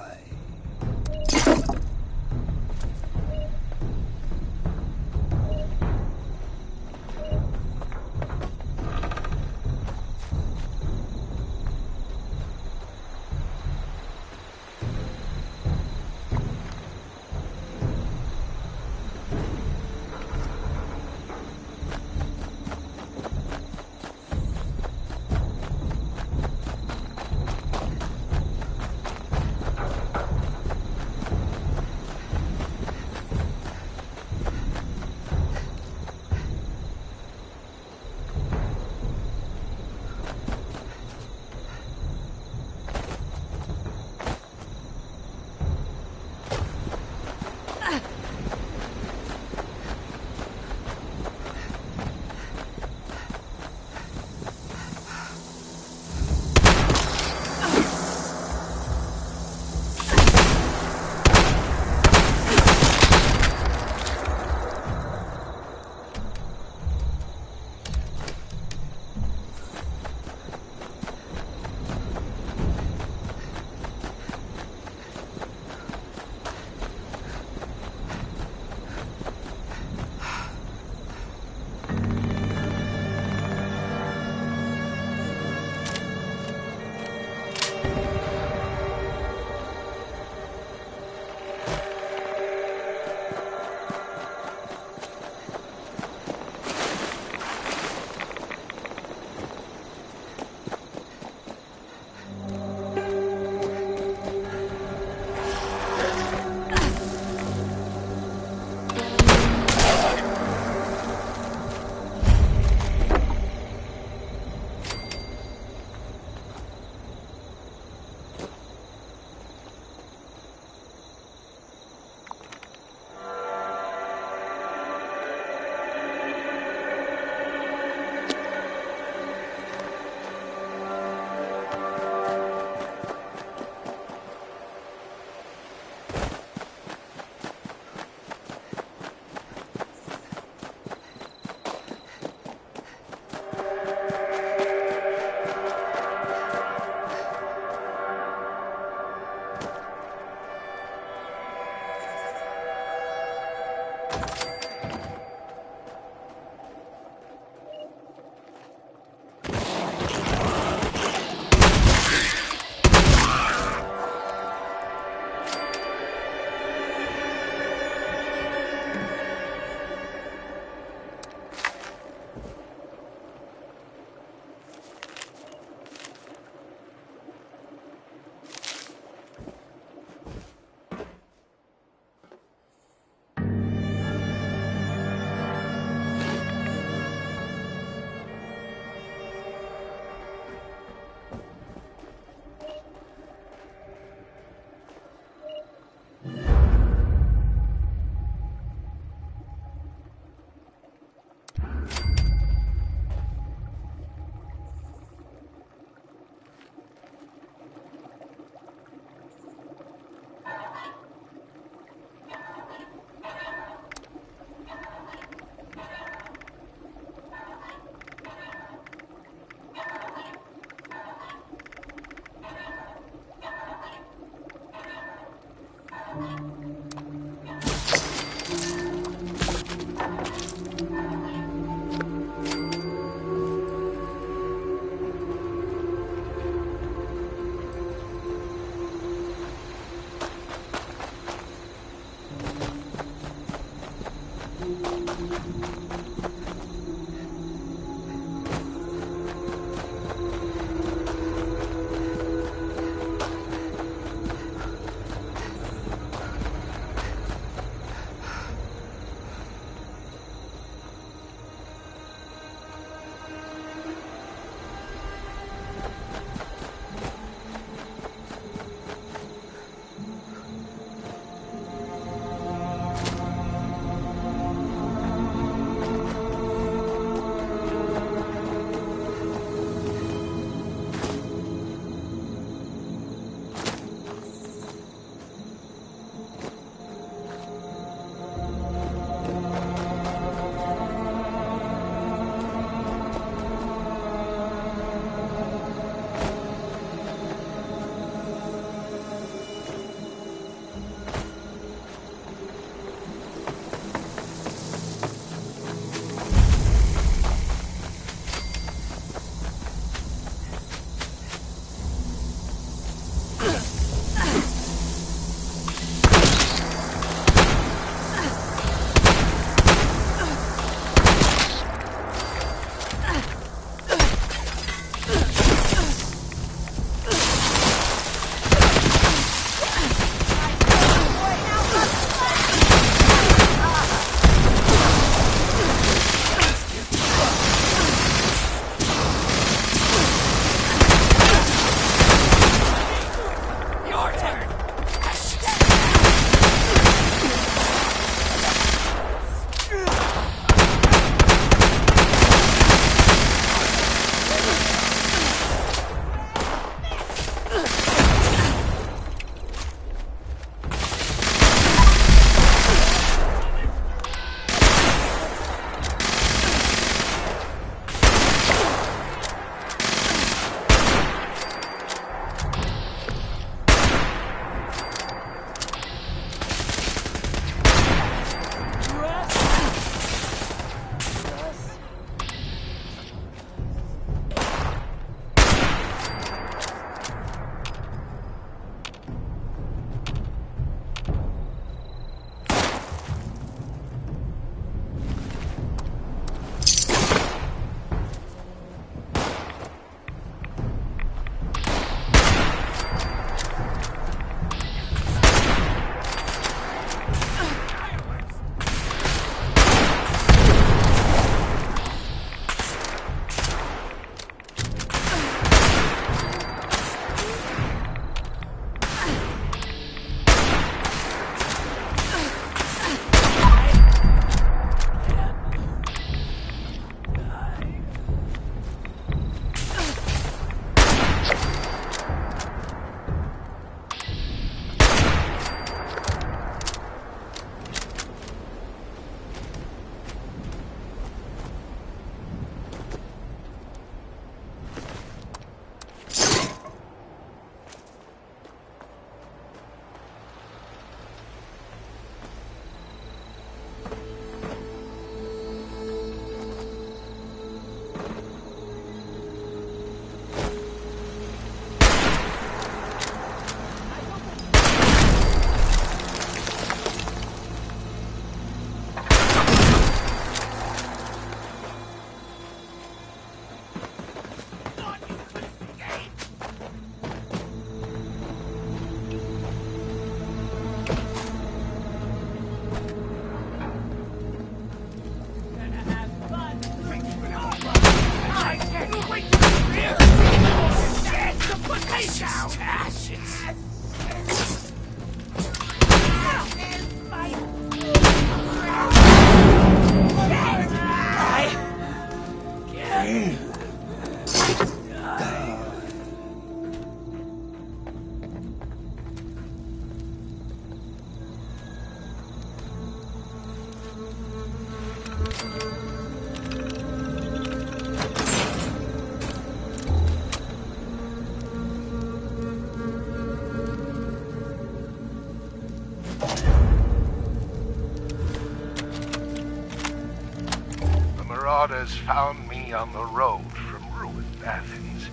Marauders found me on the road from ruined Athens,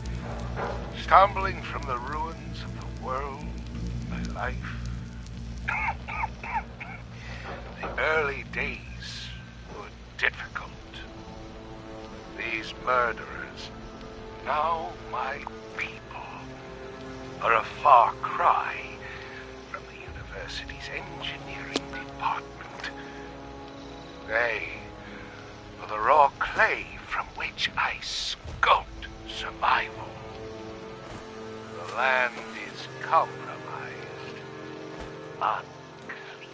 stumbling from the ruins of the world, my life. The early days would difficult. These murderers, now my people, are a far cry from the university's engineering department. They are the raw clay from which I sculpt survival. The land is compromised, unclean.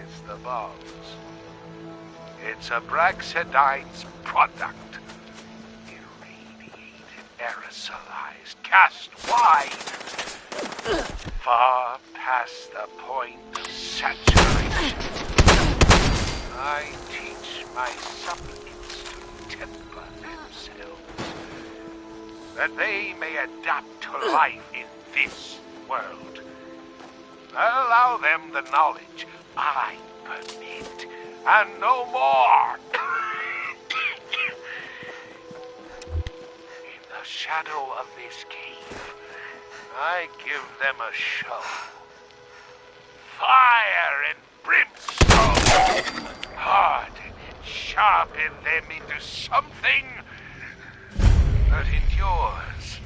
It's the bombs. It's Abraxadine's product. Irradiated, aerosolized, cast wide. Far past the point of saturation. I teach my supplicants to temper themselves, that they may adapt to life in this world. Allow them the knowledge I permit, and no more. In the shadow of this cave, I give them a show. Fire and brimstone. Harden and sharpen them into something that endures.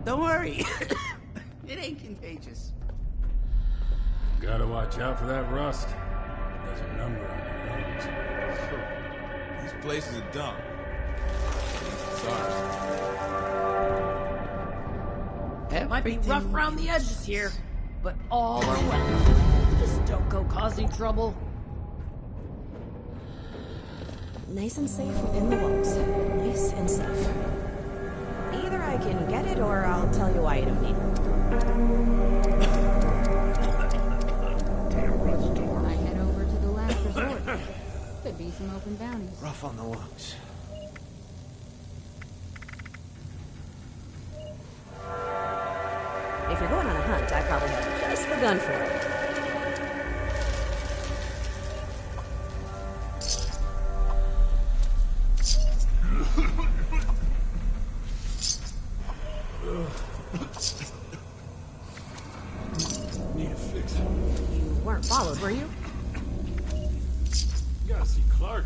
Don't worry. It ain't contagious. Gotta watch out for that rust. There's a number on your lungs. This place is a dump. It might be rough around the edges here, but all are well. Just don't go causing trouble. Nice and safe within the walls. Nice and safe. Either I can get it, or I'll tell you why you don't need it. I head over to the last resort. Could be some open bounties. Rough on the lungs. If you're going on a hunt, I probably have just the gun for it. Gotta see Clark.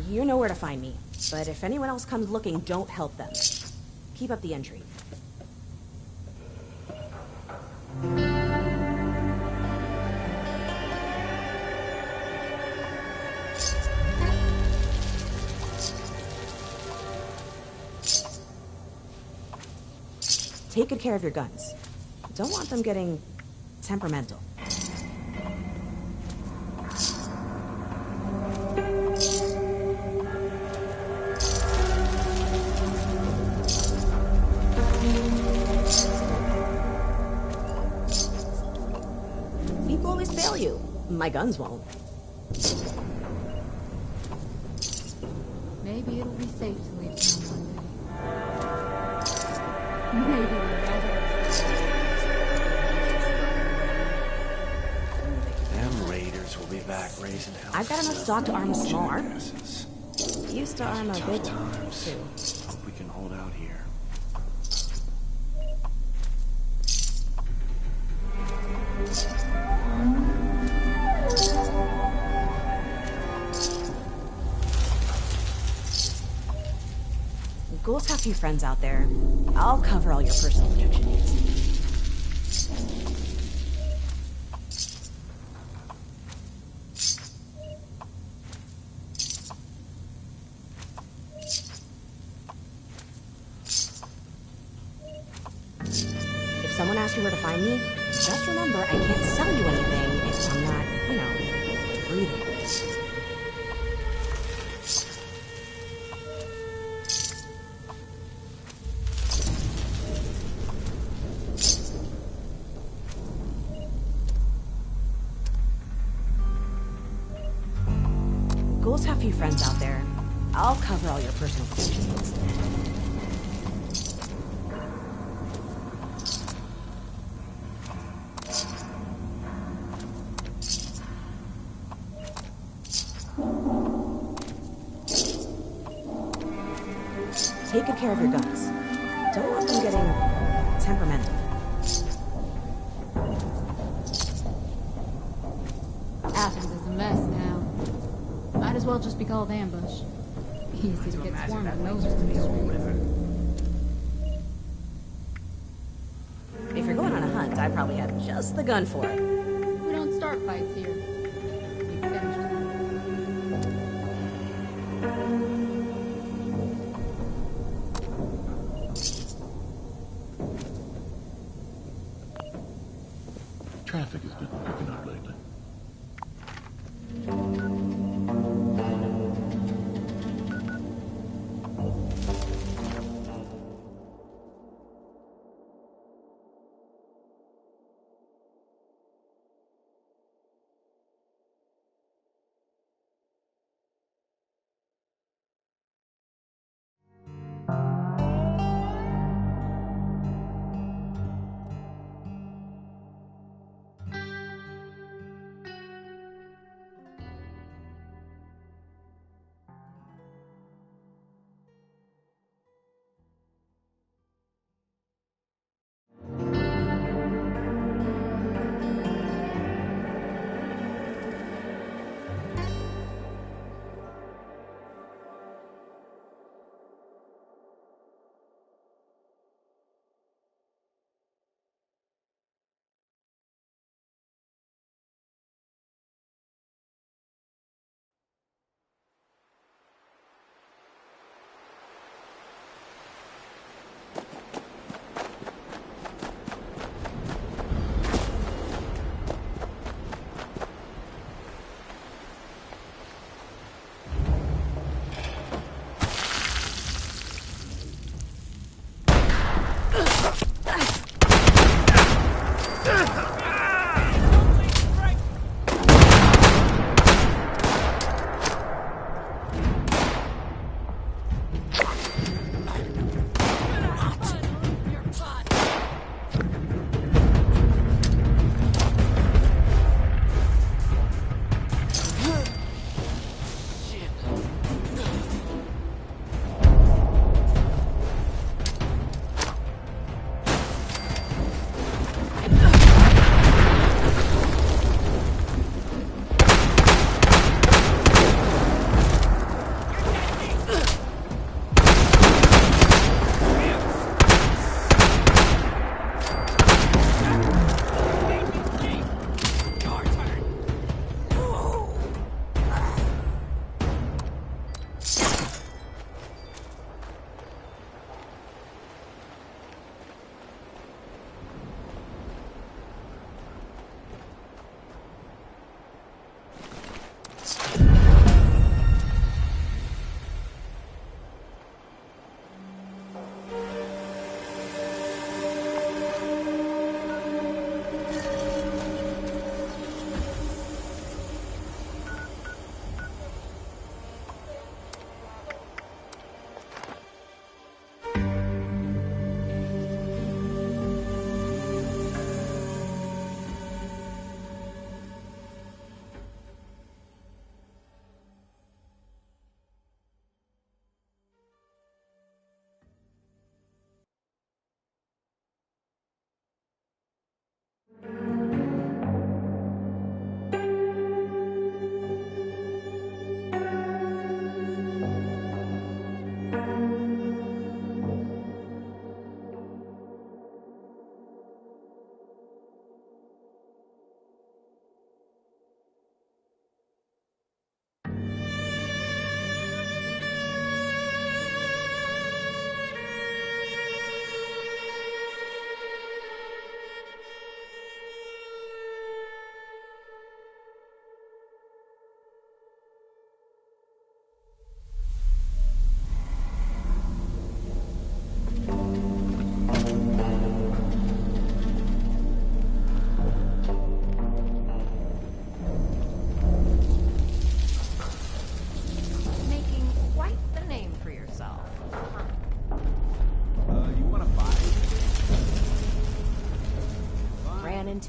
You know where to find me, but if anyone else comes looking, don't help them. Keep up the entry. Take good care of your guns. Don't want them getting temperamental. People always fail you. My guns won't. Maybe it'll be safe to leave town one day. Maybe Them raiders will be back raising hell. I've got enough stock to arm a small army. Used to arm a Tough big one, times. too. Hope we can hold out here. Ghouls have few friends out there. I'll cover all your personal protection needs. If someone asks you where to find me, just remember I can't sell you anything if I'm not, breathing. Ghouls have few friends out there. I'll cover all your personal protection needs. Take good care of your guns. Don't want them getting temperamental. Athens is a mess now. Might as well just be called ambush. Easy to get swarmed with nosers in the street. If you're going on a hunt, I probably have just the gun for it. We don't start fights here. We finish them. Traffic has been picking up lately.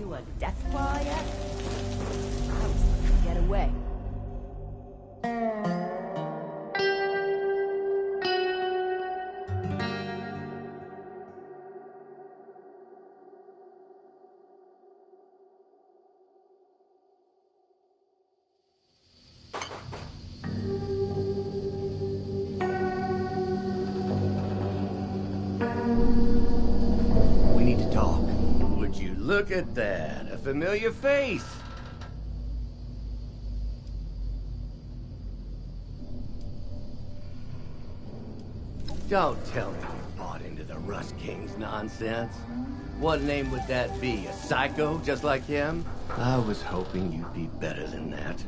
to a death claw yet? I was going to get away. We need to talk. Would you look at that? A familiar face. Don't tell me you bought into the Rust King's nonsense. What name would that be? A psycho just like him? I was hoping you'd be better than that.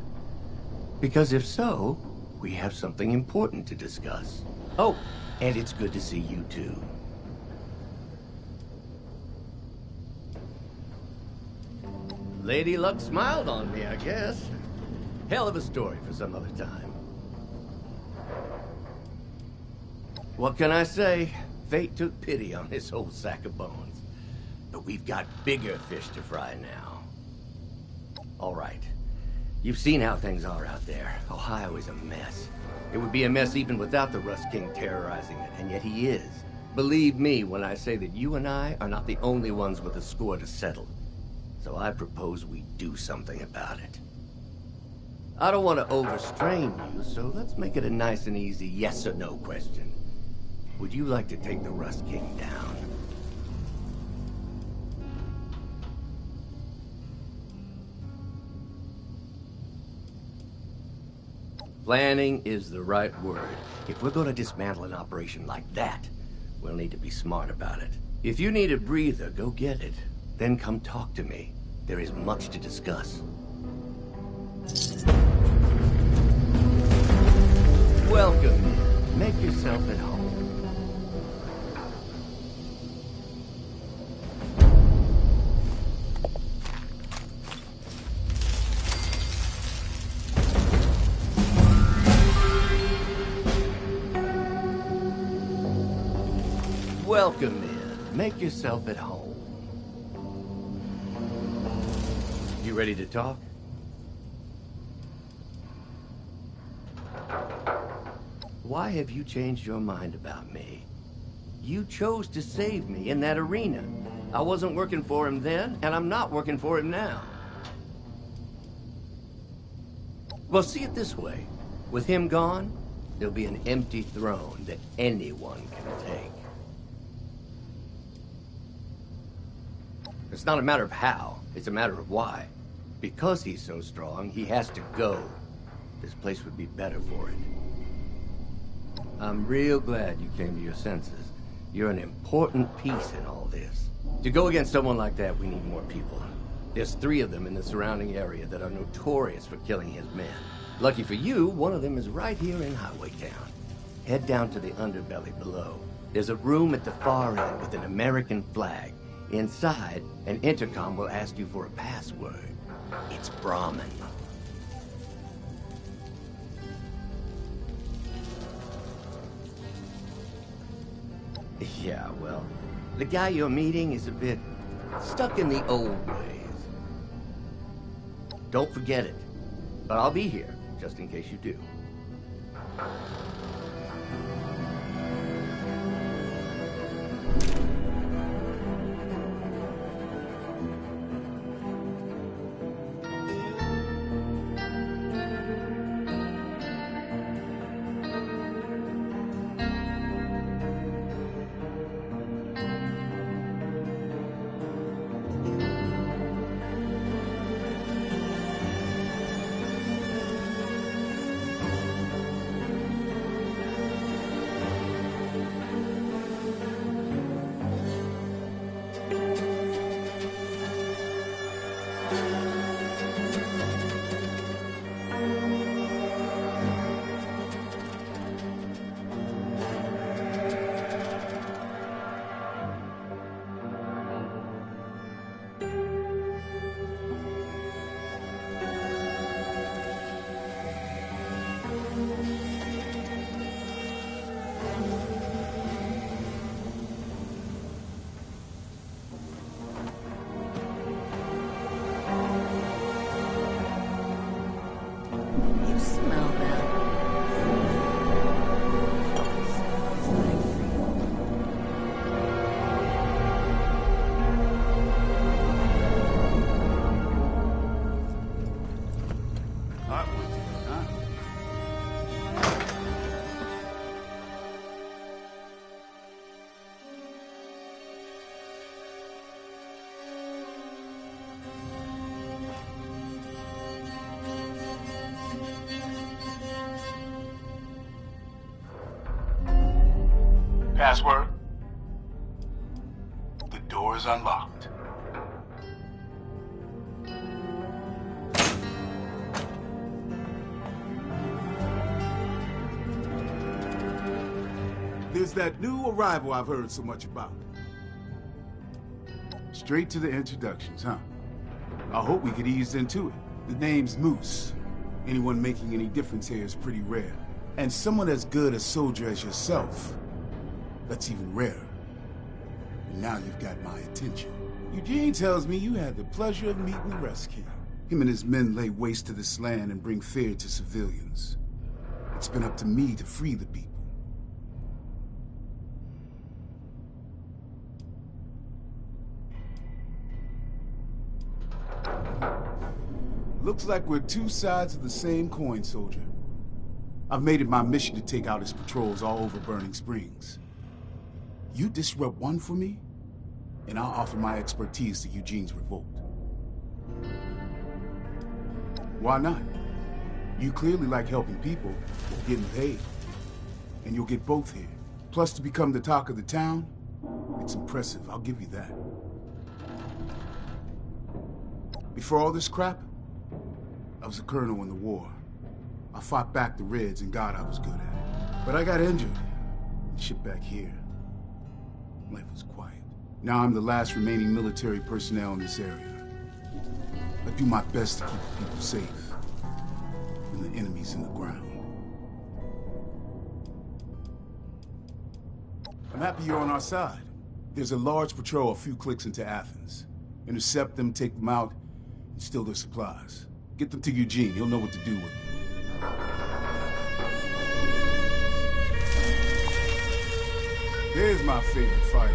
Because if so, we have something important to discuss. Oh, and it's good to see you too. Lady Luck smiled on me, I guess. Hell of a story for some other time. What can I say? Fate took pity on this old sack of bones. But we've got bigger fish to fry now. All right. You've seen how things are out there. Ohio is a mess. It would be a mess even without the Rust King terrorizing it, and yet he is. Believe me when I say that you and I are not the only ones with a score to settle. So I propose we do something about it. I don't want to overstrain you, so let's make it a nice and easy yes or no question. Would you like to take the Rust King down? Planning is the right word. If we're going to dismantle an operation like that, we'll need to be smart about it. If you need a breather, go get it. Then come talk to me. There is much to discuss. Welcome. Make yourself at home. Welcome in. Make yourself at home. You ready to talk? Why have you changed your mind about me? You chose to save me in that arena. I wasn't working for him then, and I'm not working for him now. Well, see it this way. With him gone, there'll be an empty throne that anyone can take. It's not a matter of how, it's a matter of why. Because he's so strong, he has to go. This place would be better for it. I'm real glad you came to your senses. You're an important piece in all this. To go against someone like that, we need more people. There's 3 of them in the surrounding area that are notorious for killing his men. Lucky for you, one of them is right here in Highway Town. Head down to the underbelly below. There's a room at the far end with an American flag. Inside, an intercom will ask you for a password. It's Brahmin. Yeah, well, the guy you're meeting is a bit stuck in the old ways. Don't forget it. But I'll be here, just in case you do. Password? The door is unlocked. There's that new arrival I've heard so much about. Straight to the introductions, huh? I hope we could ease into it. The name's Moose. Anyone making any difference here is pretty rare. And someone as good a soldier as yourself, that's even rarer. And now you've got my attention. Eugene tells me you had the pleasure of meeting the Rust King. Him and his men lay waste to this land and bring fear to civilians. It's been up to me to free the people. Looks like we're two sides of the same coin, soldier. I've made it my mission to take out his patrols all over Burning Springs. You disrupt one for me, and I'll offer my expertise to Eugene's revolt. Why not? You clearly like helping people or getting paid. And you'll get both here. Plus, to become the talk of the town, it's impressive, I'll give you that. Before all this crap, I was a colonel in the war. I fought back the Reds, and God, I was good at it. But I got injured and shipped back here. Life was quiet. Now I'm the last remaining military personnel in this area. I do my best to keep the people safe, and the enemies in the ground. I'm happy you're on our side. There's a large patrol a few clicks into Athens. Intercept them, take them out, and steal their supplies. Get them to Eugene. He'll know what to do with them. There's my favorite fighter.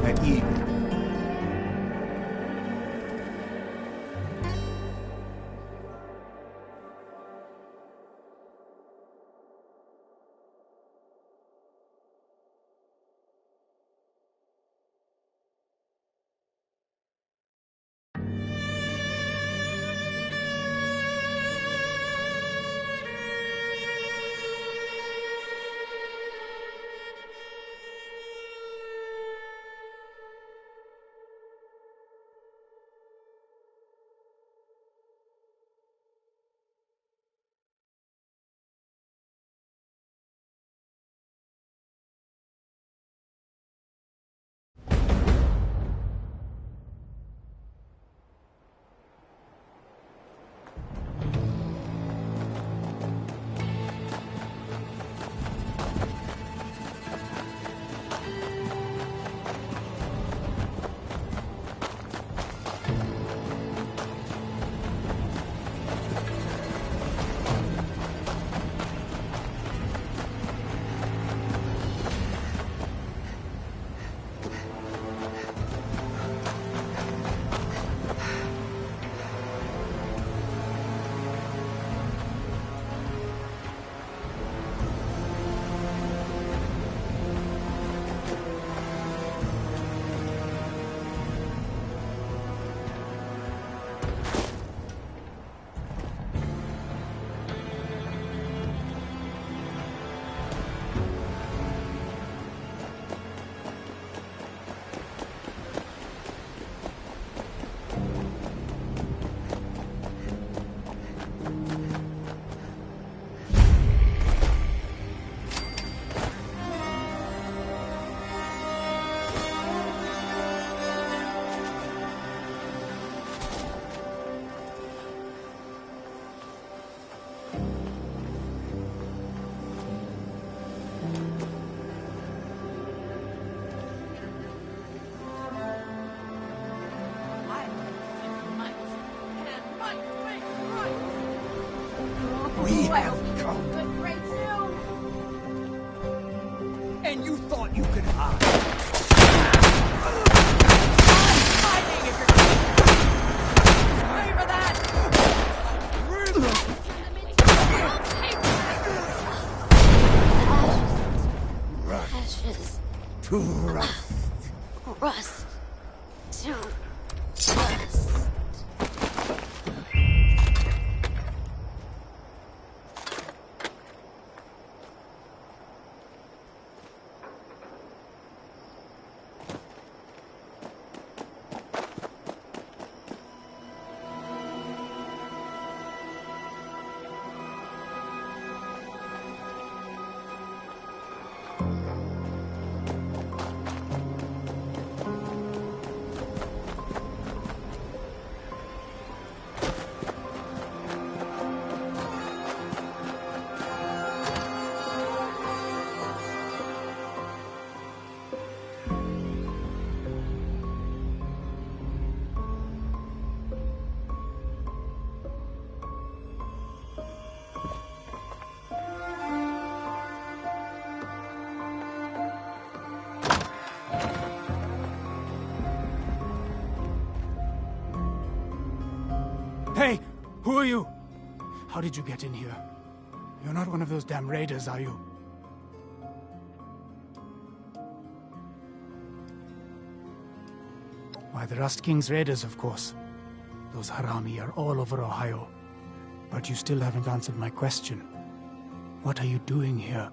At Eden. We have come. And you thought you could hide. Hiding if you're favor that. Ashes to rust. Rust. To rust. Hey! Who are you? How did you get in here? You're not one of those damn raiders, are you? Why, the Rust King's raiders, of course. Those Harami are all over Ohio. But you still haven't answered my question. What are you doing here?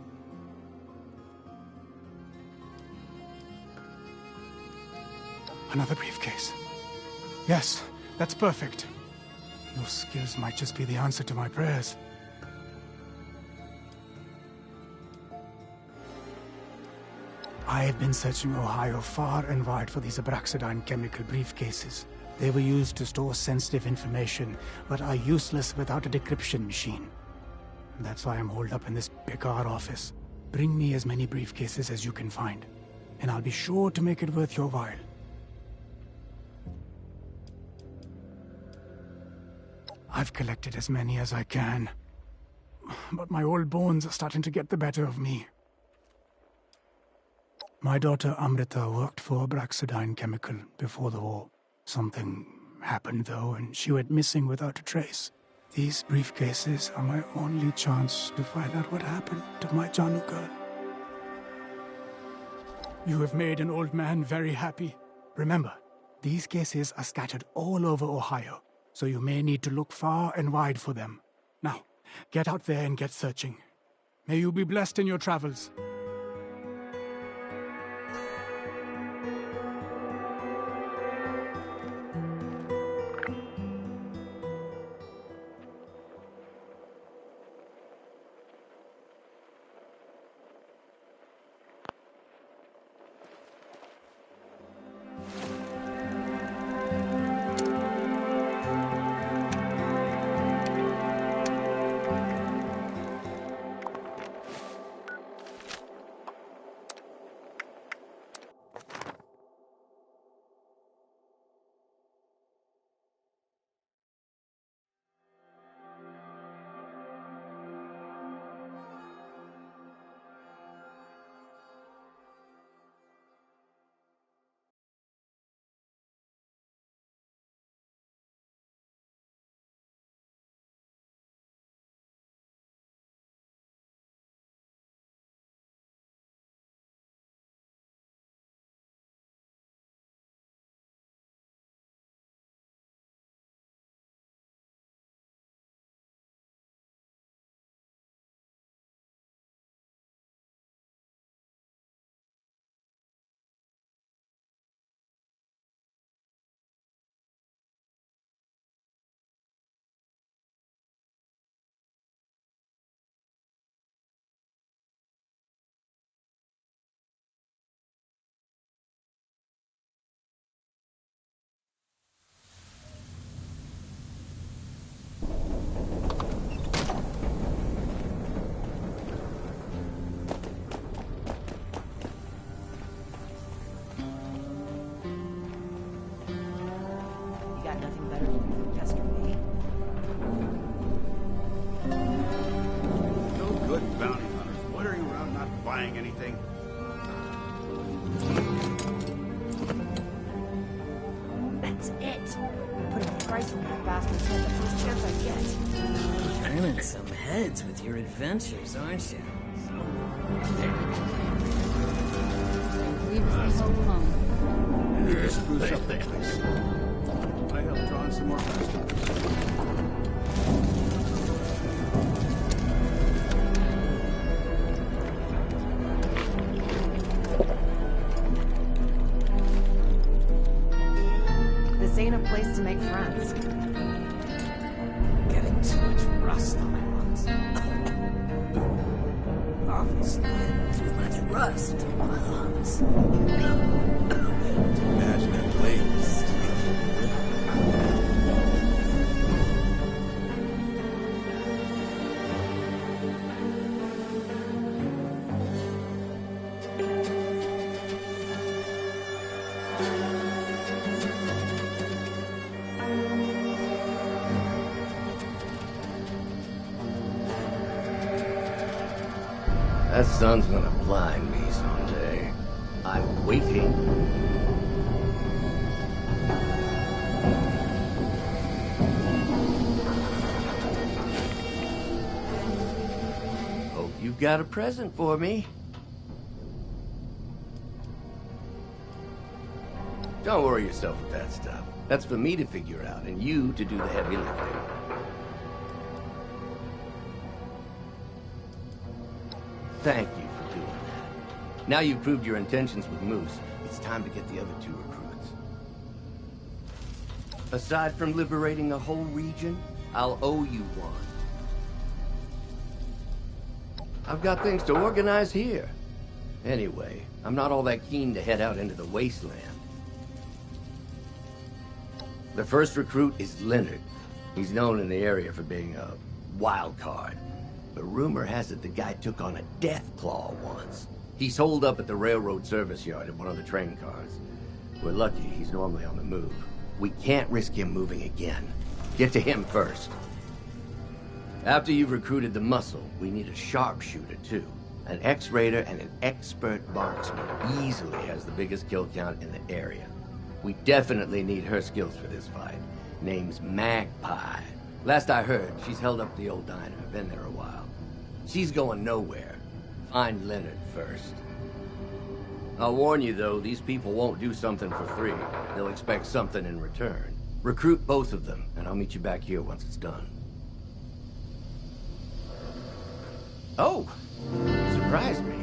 Another briefcase. Yes, that's perfect. Your skills might just be the answer to my prayers. I have been searching Ohio far and wide for these Abraxadine chemical briefcases. They were used to store sensitive information, but are useless without a decryption machine. That's why I'm holed up in this Picard office. Bring me as many briefcases as you can find, and I'll be sure to make it worth your while. I've collected as many as I can, but my old bones are starting to get the better of me. My daughter Amrita worked for Abraxadine Chemical before the war. Something happened though, and she went missing without a trace. These briefcases are my only chance to find out what happened to my Janu girl. You have made an old man very happy. Remember, these cases are scattered all over Ohio, so you may need to look far and wide for them. Now, get out there and get searching. May you be blessed in your travels. Anything? That's it. I'm putting a price on that bastard's head the first chance I get. Turning some heads with your adventures, aren't you? Leave us the hope home. Need to spruce up the place. I helped draw in some more customers. This ain't a place to make friends. Getting too much rust on my lungs. Obviously, too much rust on my lungs. Imagine that place. That sun's gonna blind me someday. I'm waiting. Hope you've got a present for me. Don't worry yourself with that stuff. That's for me to figure out, and you to do the heavy lifting. Thank you for doing that. Now you've proved your intentions with Moose, it's time to get the other two recruits. Aside from liberating a whole region, I'll owe you one. I've got things to organize here. Anyway, I'm not all that keen to head out into the wasteland. The first recruit is Leonard. He's known in the area for being a wild card. But rumor has it the guy took on a death claw once. He's holed up at the railroad service yard in one of the train cars. We're lucky he's normally on the move. We can't risk him moving again. Get to him first. After you've recruited the muscle, we need a sharpshooter too. An ex-raider and an expert marksman easily has the biggest kill count in the area. We definitely need her skills for this fight. Name's Magpie. Last I heard, she's held up the old diner. Been there a while. She's going nowhere. Find Leonard first. I'll warn you, though, these people won't do something for free. They'll expect something in return. Recruit both of them, and I'll meet you back here once it's done. Oh! You surprised me.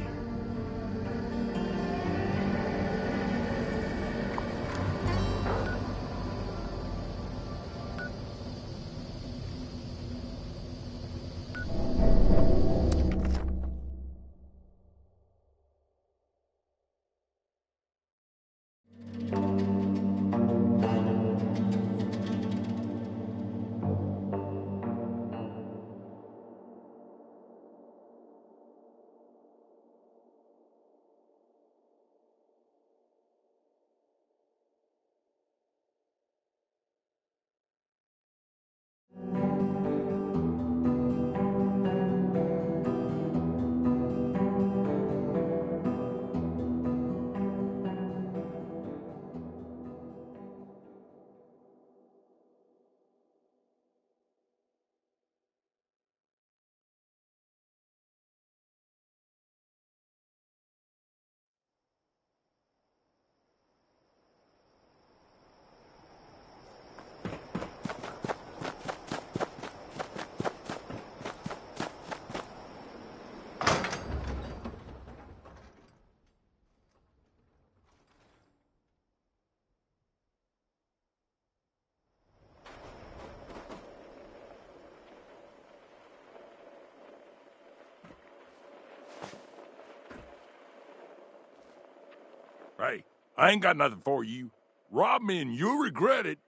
Hey, I ain't got nothing for you. Rob me and you'll regret it.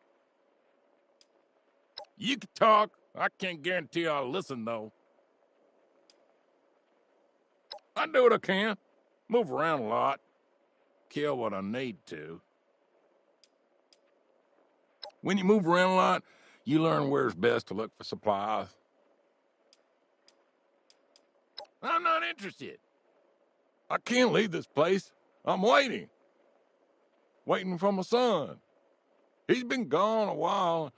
You can talk. I can't guarantee I'll listen, though. I do what I can. Move around a lot. Kill what I need to. When you move around a lot, you learn where's best to look for supplies. I'm not interested. I can't leave this place. I'm waiting. Waiting for my son. He's been gone a while,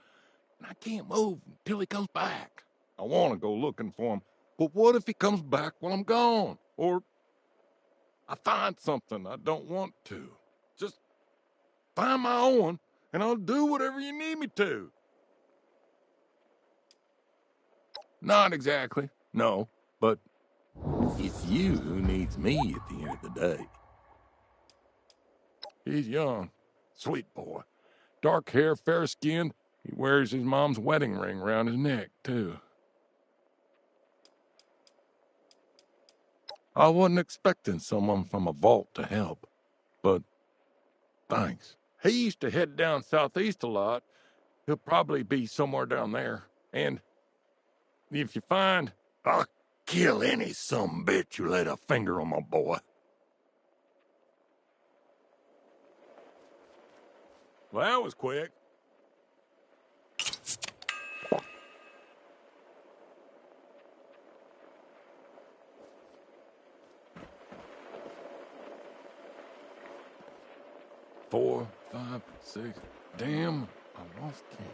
and I can't move until he comes back. I want to go looking for him, but what if he comes back while I'm gone? Or I find something I don't want to. Just find my own, and I'll do whatever you need me to. Not exactly, no, but it's you who needs me at the end of the day. He's young, sweet boy. Dark hair, fair-skinned. He wears his mom's wedding ring around his neck, too. I wasn't expecting someone from a vault to help, but thanks. He used to head down southeast a lot. He'll probably be somewhere down there. And if you find, I'll kill any sumbitch who laid a finger on my boy. Well, that was quick. Four, 5, 6. Damn, I lost count.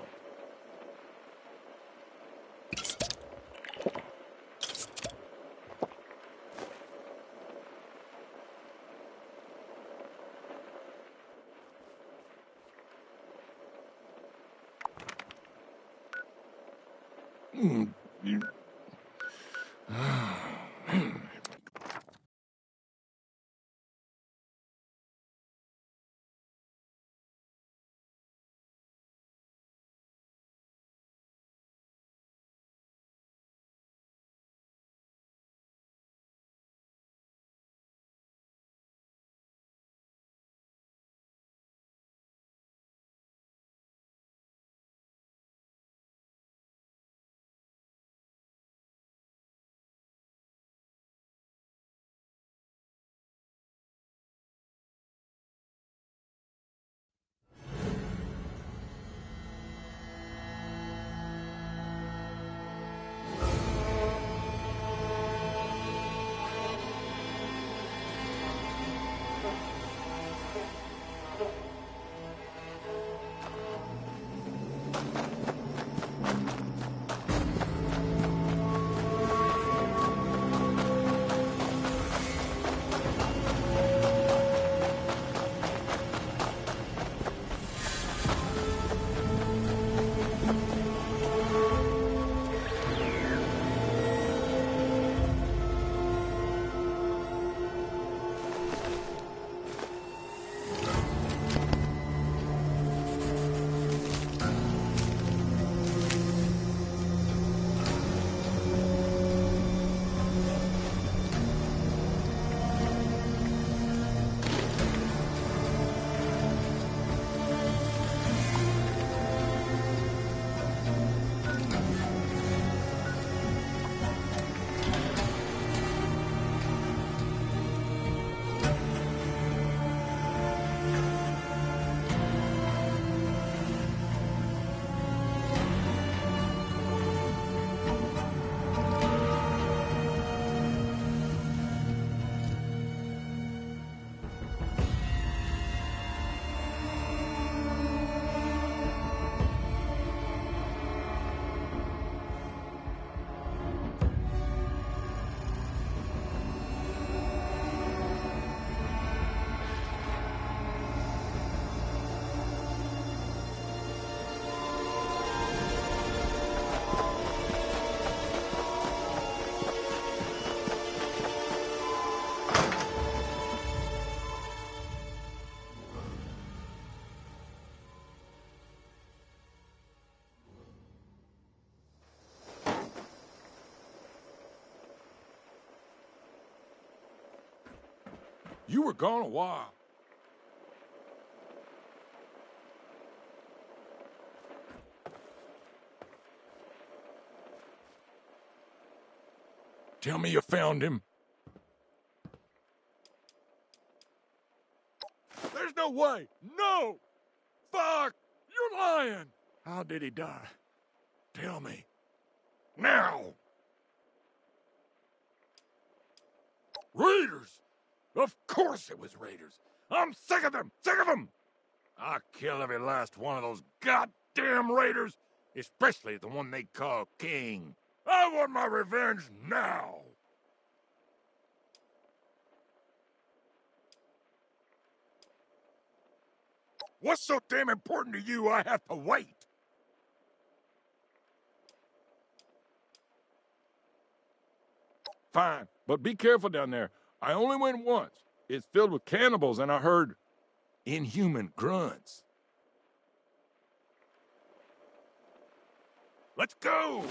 You were gone a while. Tell me you found him. There's no way! No! Fuck! You're lying! How did he die? Tell me. Now! Raiders! Of course it was raiders! I'm sick of them! Sick of them! I'll kill every last one of those goddamn raiders! Especially the one they call King. I want my revenge now! What's so damn important to you I have to wait? Fine, but be careful down there. I only went once. It's filled with cannibals, and I heard inhuman grunts. Let's go!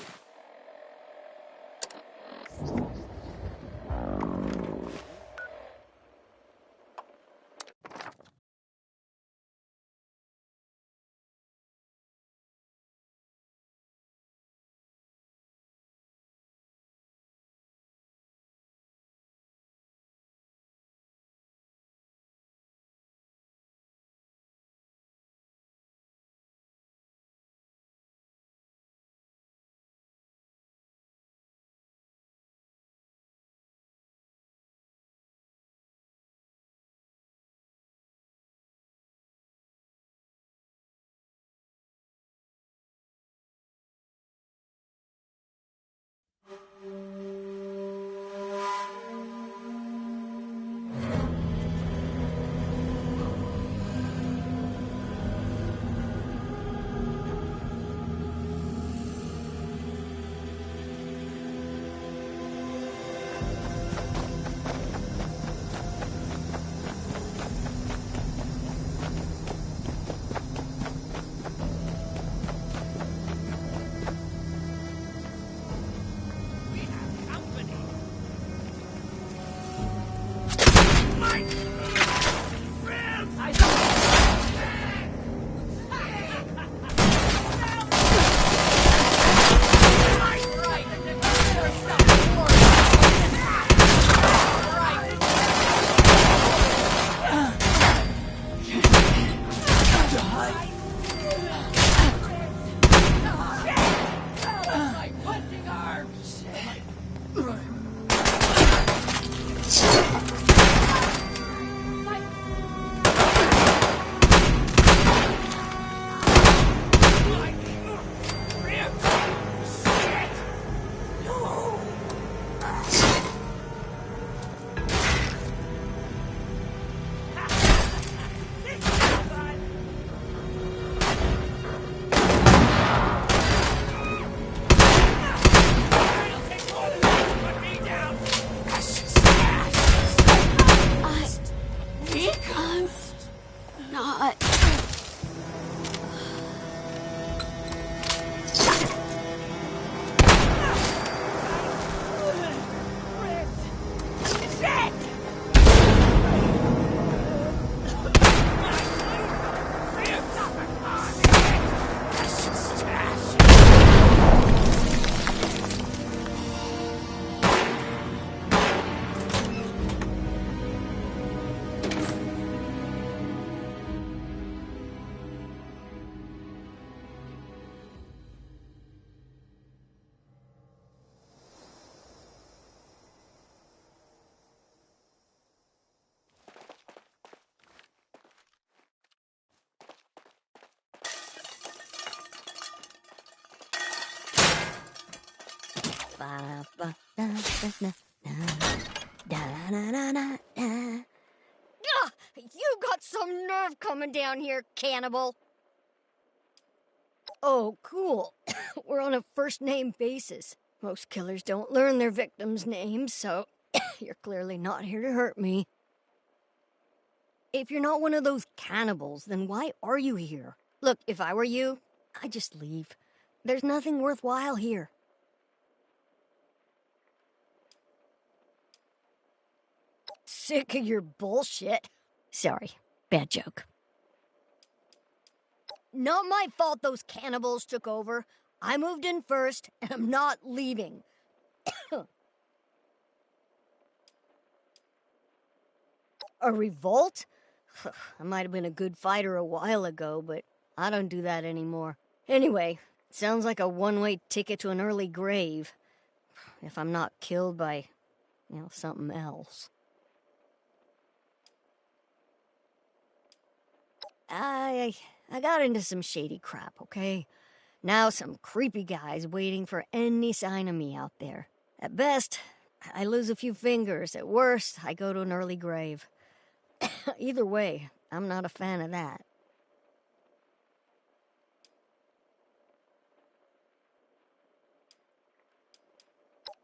You got some nerve coming down here, cannibal. Oh, cool. We're on a first-name basis. Most killers don't learn their victims' names, so you're clearly not here to hurt me. If you're not one of those cannibals, then why are you here? Look, if I were you, I'd just leave. There's nothing worthwhile here. Sick of your bullshit. Sorry, bad joke. Not my fault those cannibals took over. I moved in first, and I'm not leaving. A revolt? I might have been a good fighter a while ago, but I don't do that anymore. Anyway, it sounds like a one-way ticket to an early grave. If I'm not killed by, something else. I got into some shady crap, okay? Now some creepy guys waiting for any sign of me out there. At best, I lose a few fingers. At worst, I go to an early grave. Either way, I'm not a fan of that.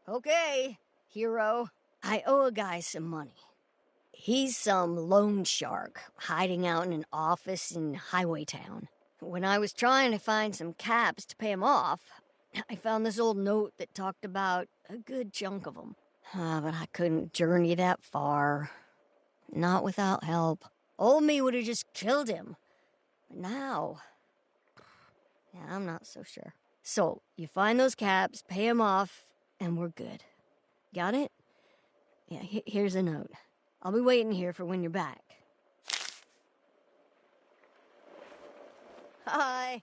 Okay, hero. I owe a guy some money. He's some loan shark hiding out in an office in Highwaytown. When I was trying to find some caps to pay him off, I found this old note that talked about a good chunk of them. But I couldn't journey that far. Not without help. Old me would have just killed him. But now... yeah, I'm not so sure. So, you find those caps, pay him off, and we're good. Got it? Yeah, here's a note. I'll be waiting here for when you're back. Hi.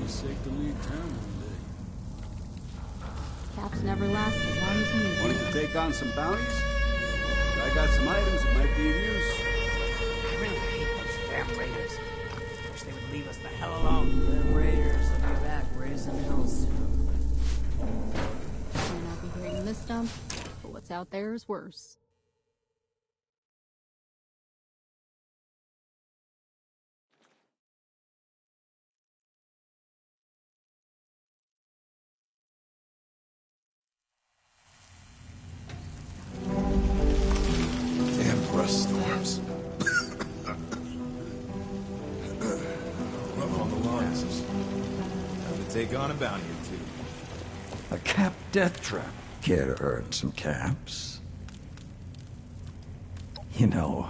Safe to leave town one day. Caps never last as long as you need Wanting to take on some bounties? I got some items that might be of use. I really hate those damn raiders. Wish they would leave us the hell alone. The raiders will be back raising hell soon. Might not be great in this dump, but what's out there is worse. prices. Time to take on a bounty or two. A cap death trap. Care to earn some caps? You know,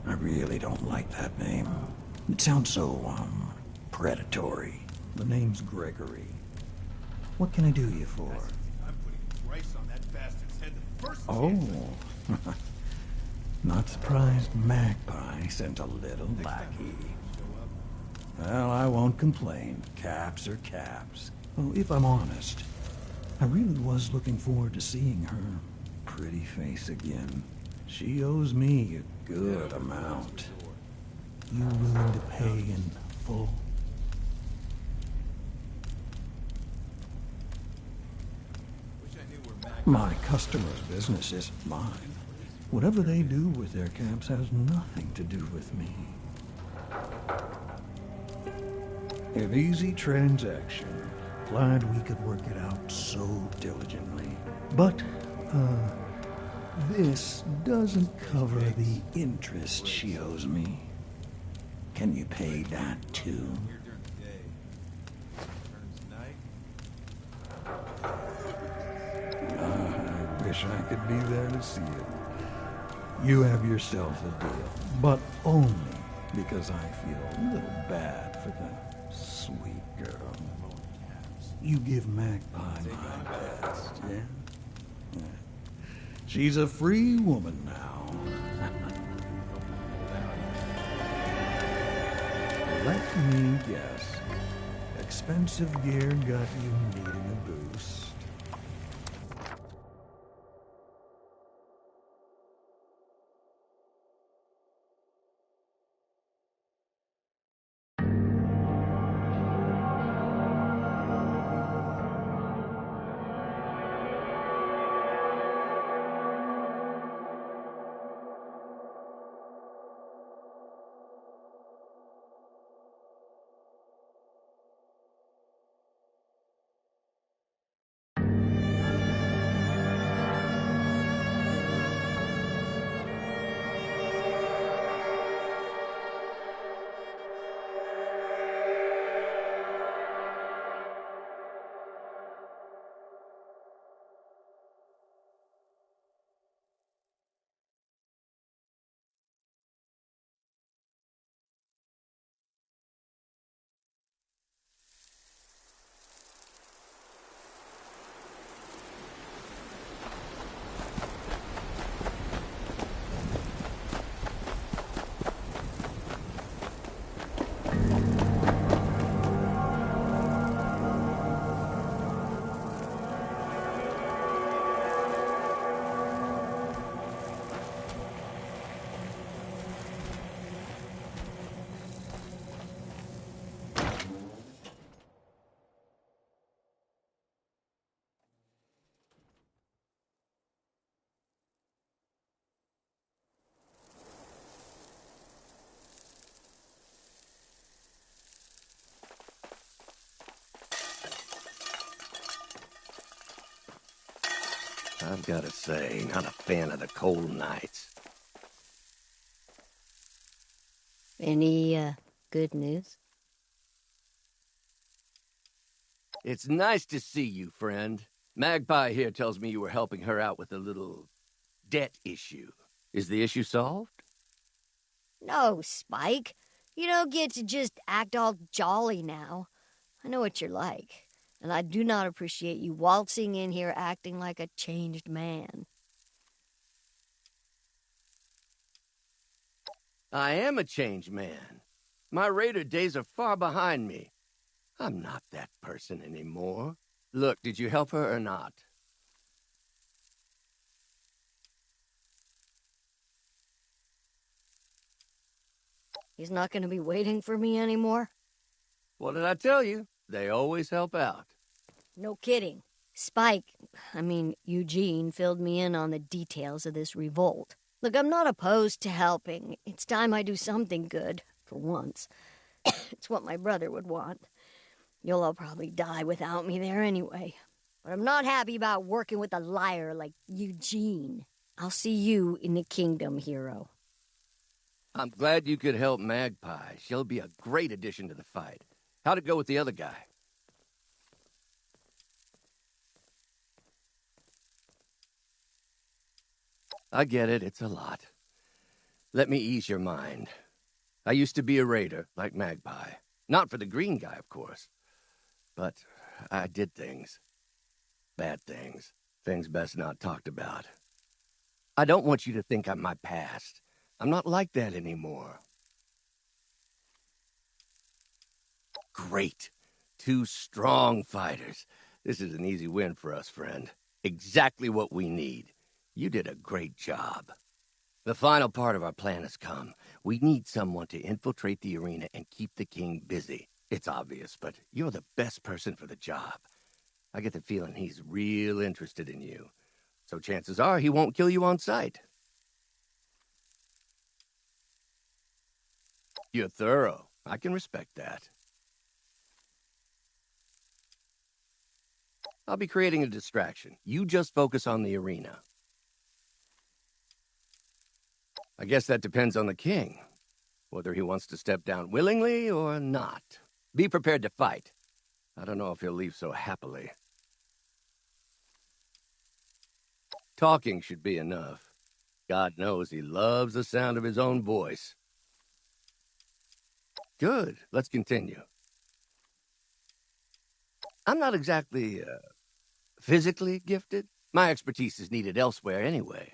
I really don't like that name. It sounds so, predatory. The name's Gregory. What can I do you for? I'm putting a price on that bastard's head the first Oh. Not surprised Magpie sent a little lackey. Well, I won't complain. Caps are caps. Oh, if I'm honest, I really was looking forward to seeing her pretty face again. She owes me a good amount. You willing to pay in full? My customer's business isn't mine. Whatever they do with their caps has nothing to do with me. An easy transaction. Glad we could work it out so diligently. But, this doesn't cover the interest she owes me. Can you pay that too? I wish I could be there to see it. You have yourself a deal, but only because I feel a little bad for the sweet girl. You give Magpie my best, yeah? She's a free woman now. Let me guess. Expensive gear got you needing a boost. I've got to say, not a fan of the cold nights. Any, good news? It's nice to see you, friend. Magpie here tells me you were helping her out with a little debt issue. Is the issue solved? No, Spike. You don't get to just act all jolly now. I know what you're like, and I do not appreciate you waltzing in here acting like a changed man. I am a changed man. My raider days are far behind me. I'm not that person anymore. Look, did you help her or not? He's not going to be waiting for me anymore? What did I tell you? They always help out. No kidding. Eugene filled me in on the details of this revolt. Look, I'm not opposed to helping. It's time I do something good, for once. It's what my brother would want. You'll all probably die without me there anyway. But I'm not happy about working with a liar like Eugene. I'll see you in the kingdom, hero. I'm glad you could help Magpie. She'll be a great addition to the fight. How'd it go with the other guy? I get it, it's a lot. Let me ease your mind. I used to be a raider, like Magpie. Not for the green guy, of course. But I did things. Bad things. Things best not talked about. I don't want you to think I'm my past. I'm not like that anymore. Great. 2 strong fighters. This is an easy win for us, friend. Exactly what we need. You did a great job. The final part of our plan has come. We need someone to infiltrate the arena and keep the king busy. It's obvious, but you're the best person for the job. I get the feeling he's real interested in you. So chances are he won't kill you on sight. You're thorough. I can respect that. I'll be creating a distraction. You just focus on the arena. I guess that depends on the king. Whether he wants to step down willingly or not. Be prepared to fight. I don't know if he'll leave so happily. Talking should be enough. God knows he loves the sound of his own voice. Good. Let's continue. I'm not exactly, physically gifted. My expertise is needed elsewhere anyway.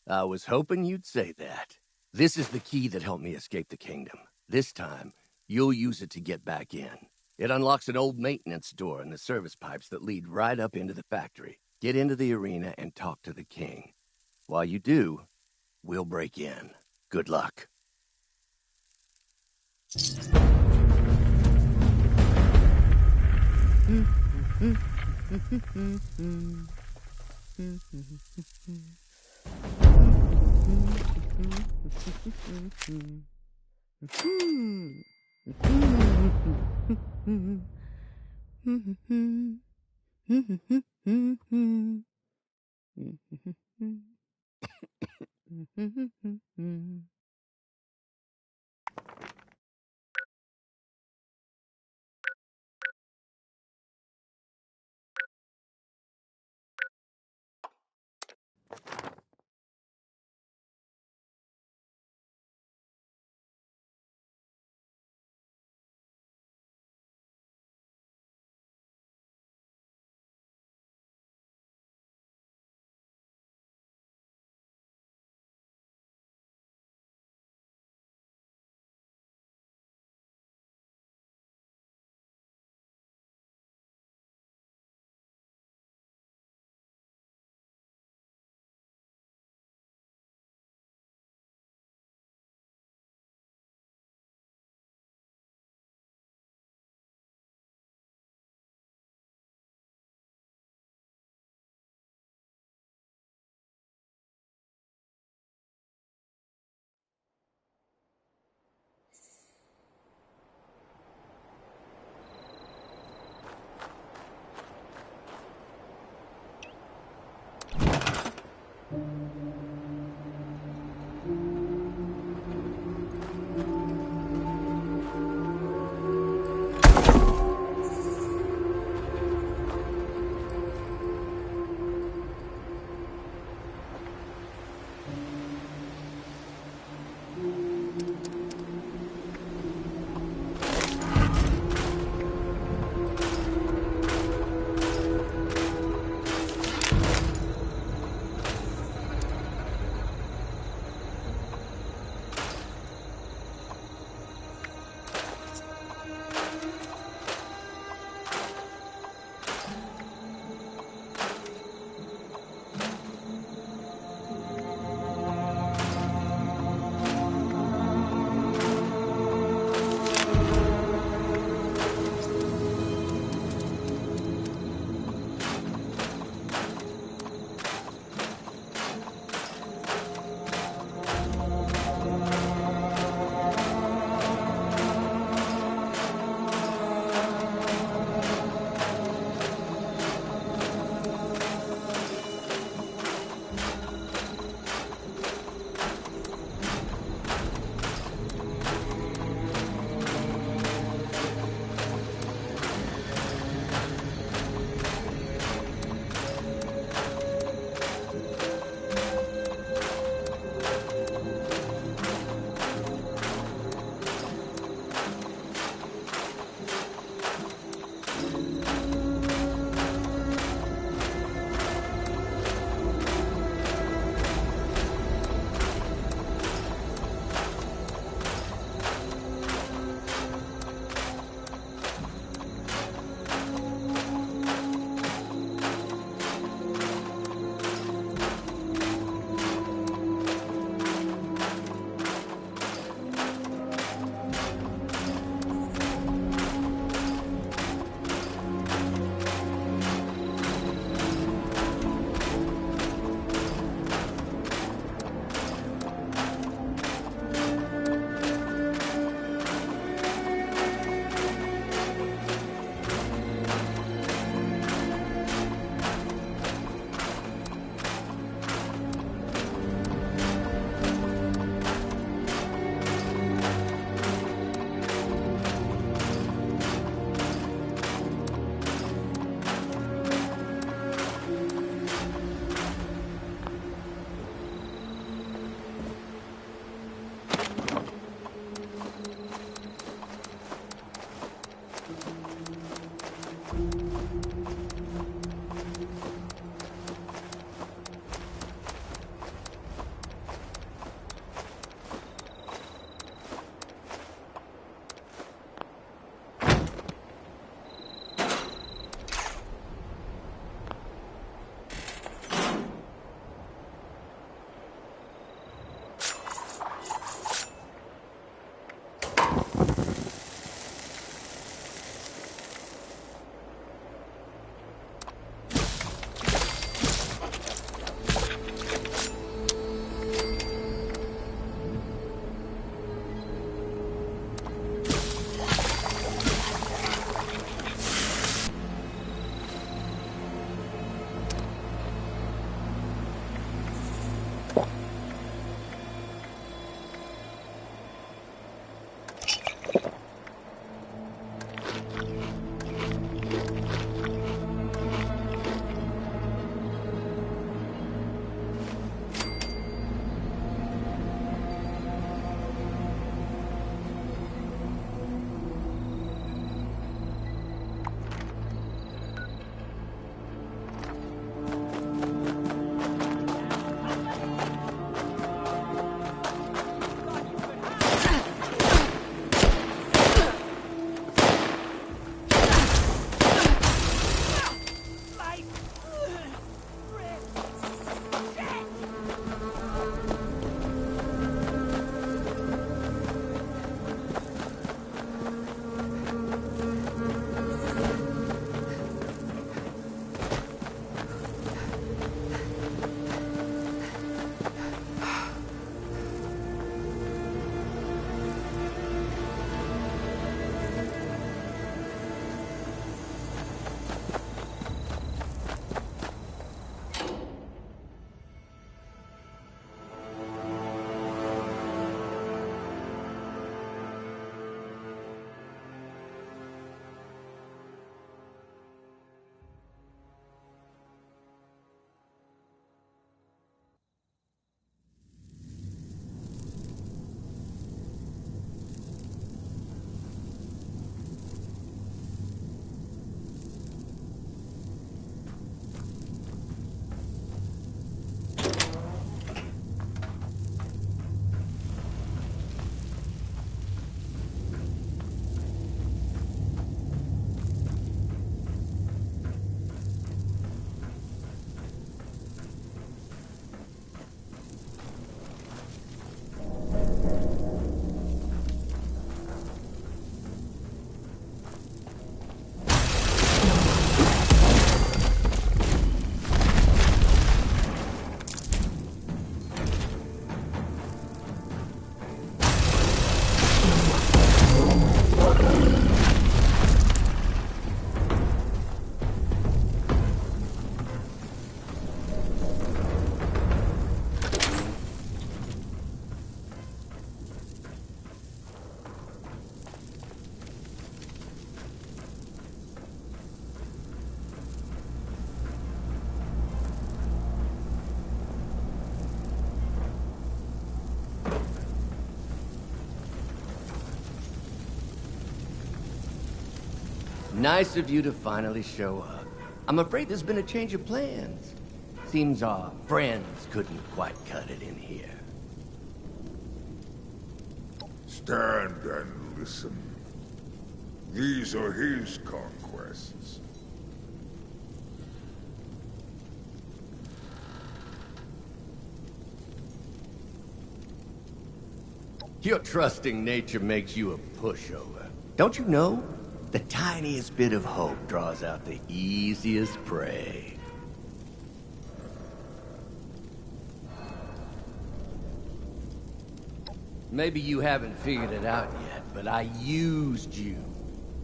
I was hoping you'd say that. This is the key that helped me escape the kingdom. This time, you'll use it to get back in. It unlocks an old maintenance door in the service pipes that lead right up into the factory. Get into the arena and talk to the king. While you do, we'll break in. Good luck. Nice of you to finally show up. I'm afraid there's been a change of plans. Seems our friends couldn't quite cut it in here. Stand and listen. These are his conquests. Your trusting nature makes you a pushover. Don't you know? The tiniest bit of hope draws out the easiest prey. Maybe you haven't figured it out yet, but I used you.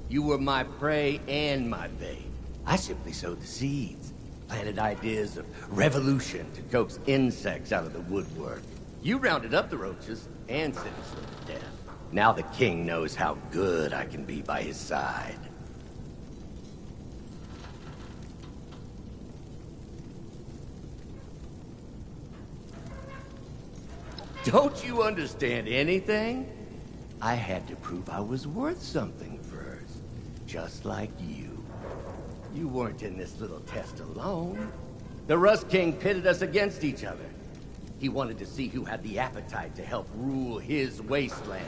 You were my prey and my bait. I simply sowed the seeds, planted ideas of revolution to coax insects out of the woodwork. You rounded up the roaches and sentenced them to death. Now the king knows how good I can be by his side. Don't you understand anything? I had to prove I was worth something first, just like you. You weren't in this little test alone. The Rust King pitted us against each other. He wanted to see who had the appetite to help rule his wasteland.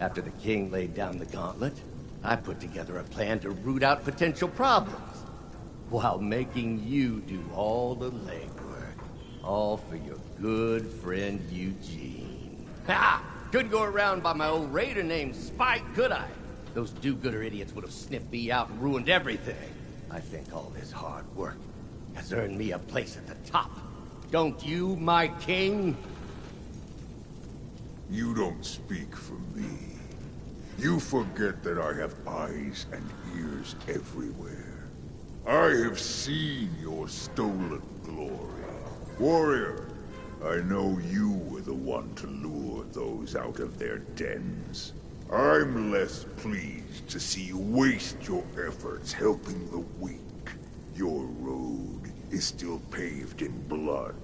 After the king laid down the gauntlet, I put together a plan to root out potential problems, while making you do all the legwork. All for your good friend Eugene. Ha! Couldn't go around by my old raider named Spike, could I? Those do-gooder idiots would have sniffed me out and ruined everything. I think all this hard work has earned me a place at the top. Don't you, my king? You don't speak for me. You forget that I have eyes and ears everywhere. I have seen your stolen glory. Warrior, I know you were the one to lure those out of their dens. I'm less pleased to see you waste your efforts helping the weak. Your road is still paved in blood,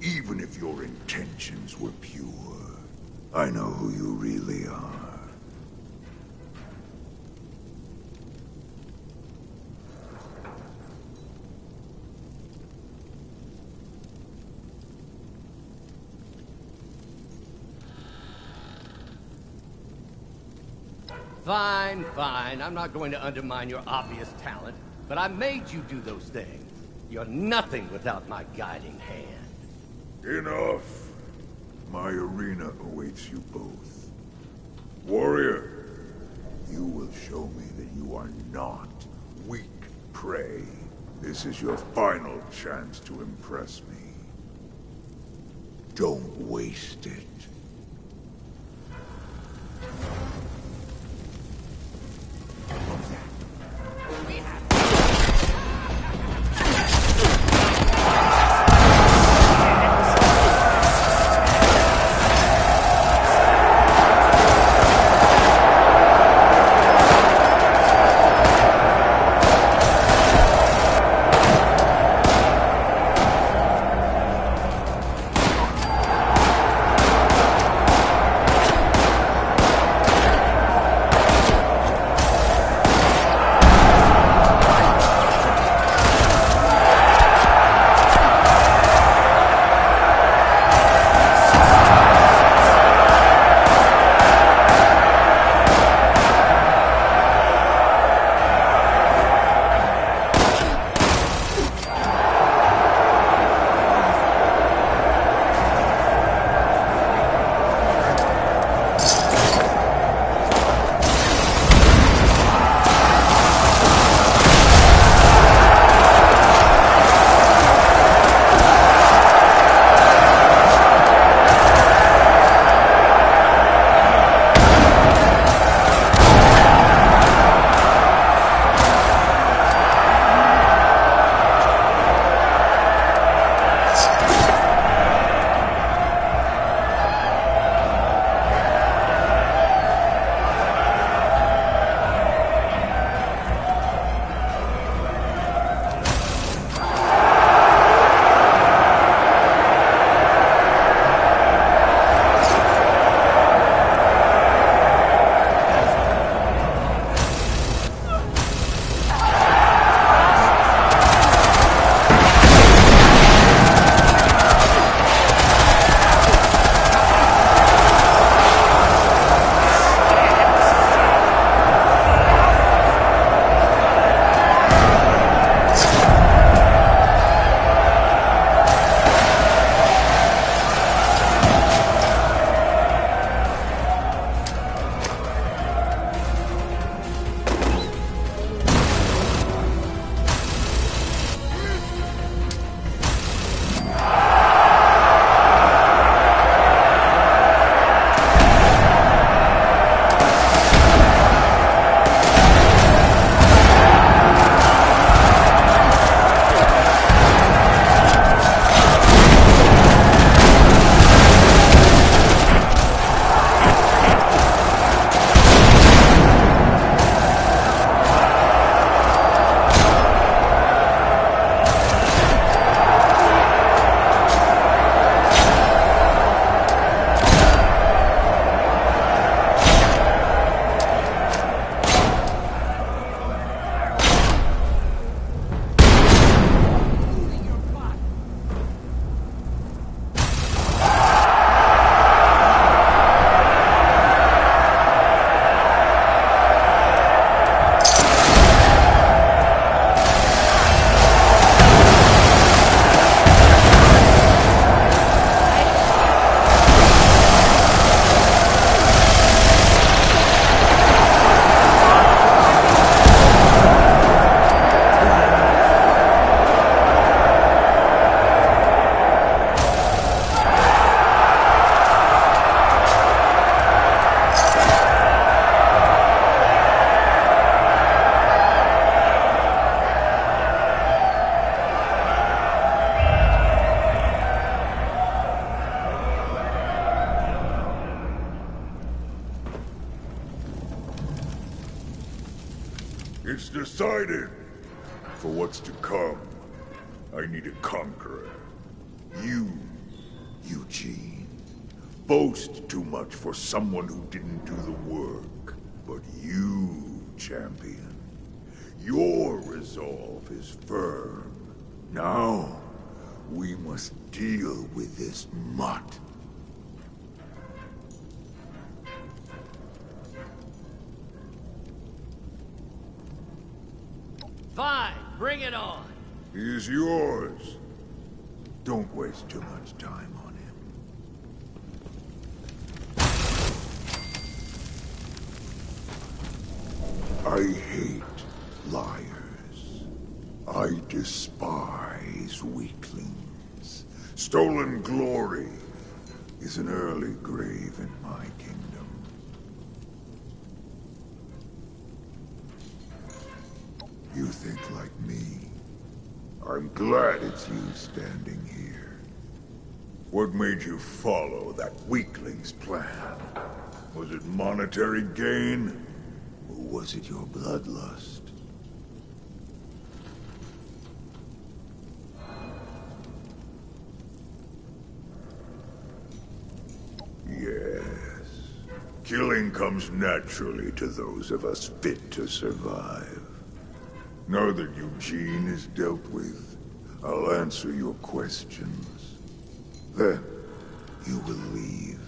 even if your intentions were pure. I know who you really are. Fine, fine. I'm not going to undermine your obvious talent, but I made you do those things. You're nothing without my guiding hand. Enough. My arena awaits you both. Warrior, you will show me that you are not weak prey. This is your final chance to impress me. Don't waste it. It's decided. For what's to come, I need a conqueror. You, Eugene. Boast too much for someone who didn't do the work. But you, champion, your resolve is firm. Now, we must deal with this mutt. Fine, bring it on. He is yours. Don't waste too much time on him. I hate liars. I despise weaklings. Stolen glory is an early grave in my kingdom. You think like me. I'm glad it's you standing here. What made you follow that weakling's plan? Was it monetary gain? Or was it your bloodlust? Yes. Killing comes naturally to those of us fit to survive. Now that Eugene is dealt with, I'll answer your questions. Then, you will leave.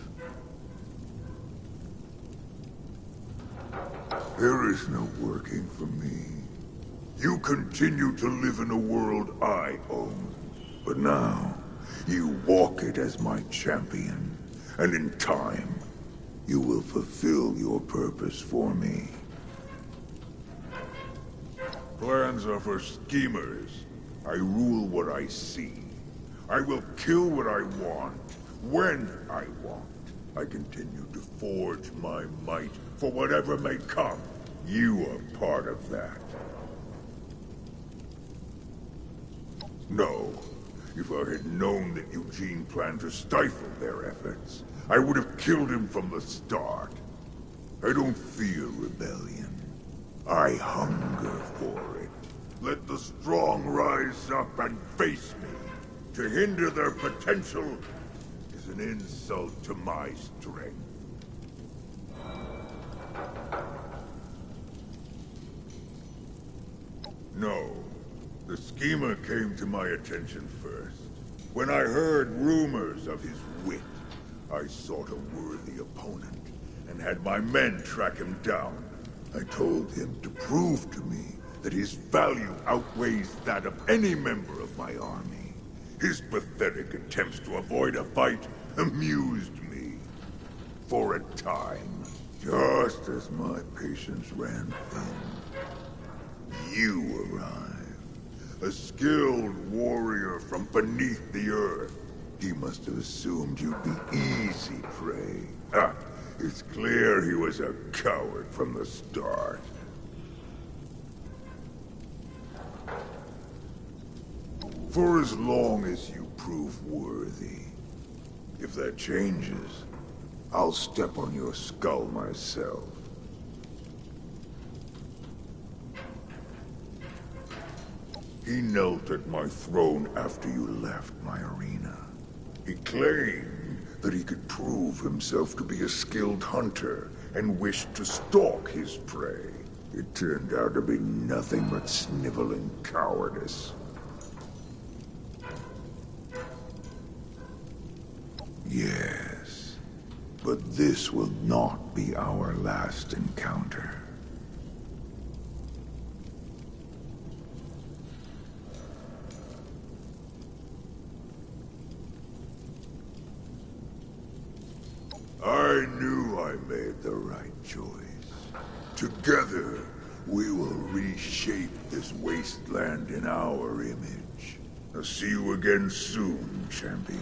There is no working for me. You continue to live in a world I own. But now, you walk it as my champion. And in time, you will fulfill your purpose for me. Plans are for schemers. I rule what I see. I will kill what I want, when I want. I continue to forge my might for whatever may come. You are part of that. No. If I had known that Eugene planned to stifle their efforts, I would have killed him from the start. I don't fear rebellion. I hunger for it. Let the strong rise up and face me. To hinder their potential is an insult to my strength. No. The schemer came to my attention first. When I heard rumors of his wit, I sought a worthy opponent and had my men track him down. I told him to prove to me that his value outweighs that of any member of my army. His pathetic attempts to avoid a fight amused me. For a time, just as my patience ran thin, you arrived. A skilled warrior from beneath the earth. He must have assumed you'd be easy prey. Ah, it's clear he was a coward from the start. For as long as you prove worthy. If that changes, I'll step on your skull myself. He knelt at my throne after you left my arena. He claimed that he could prove himself to be a skilled hunter and wished to stalk his prey. It turned out to be nothing but sniveling cowardice. Yes, but this will not be our last encounter. I knew I made the right choice. Together, we will reshape this wasteland in our image. I'll see you again soon, champion.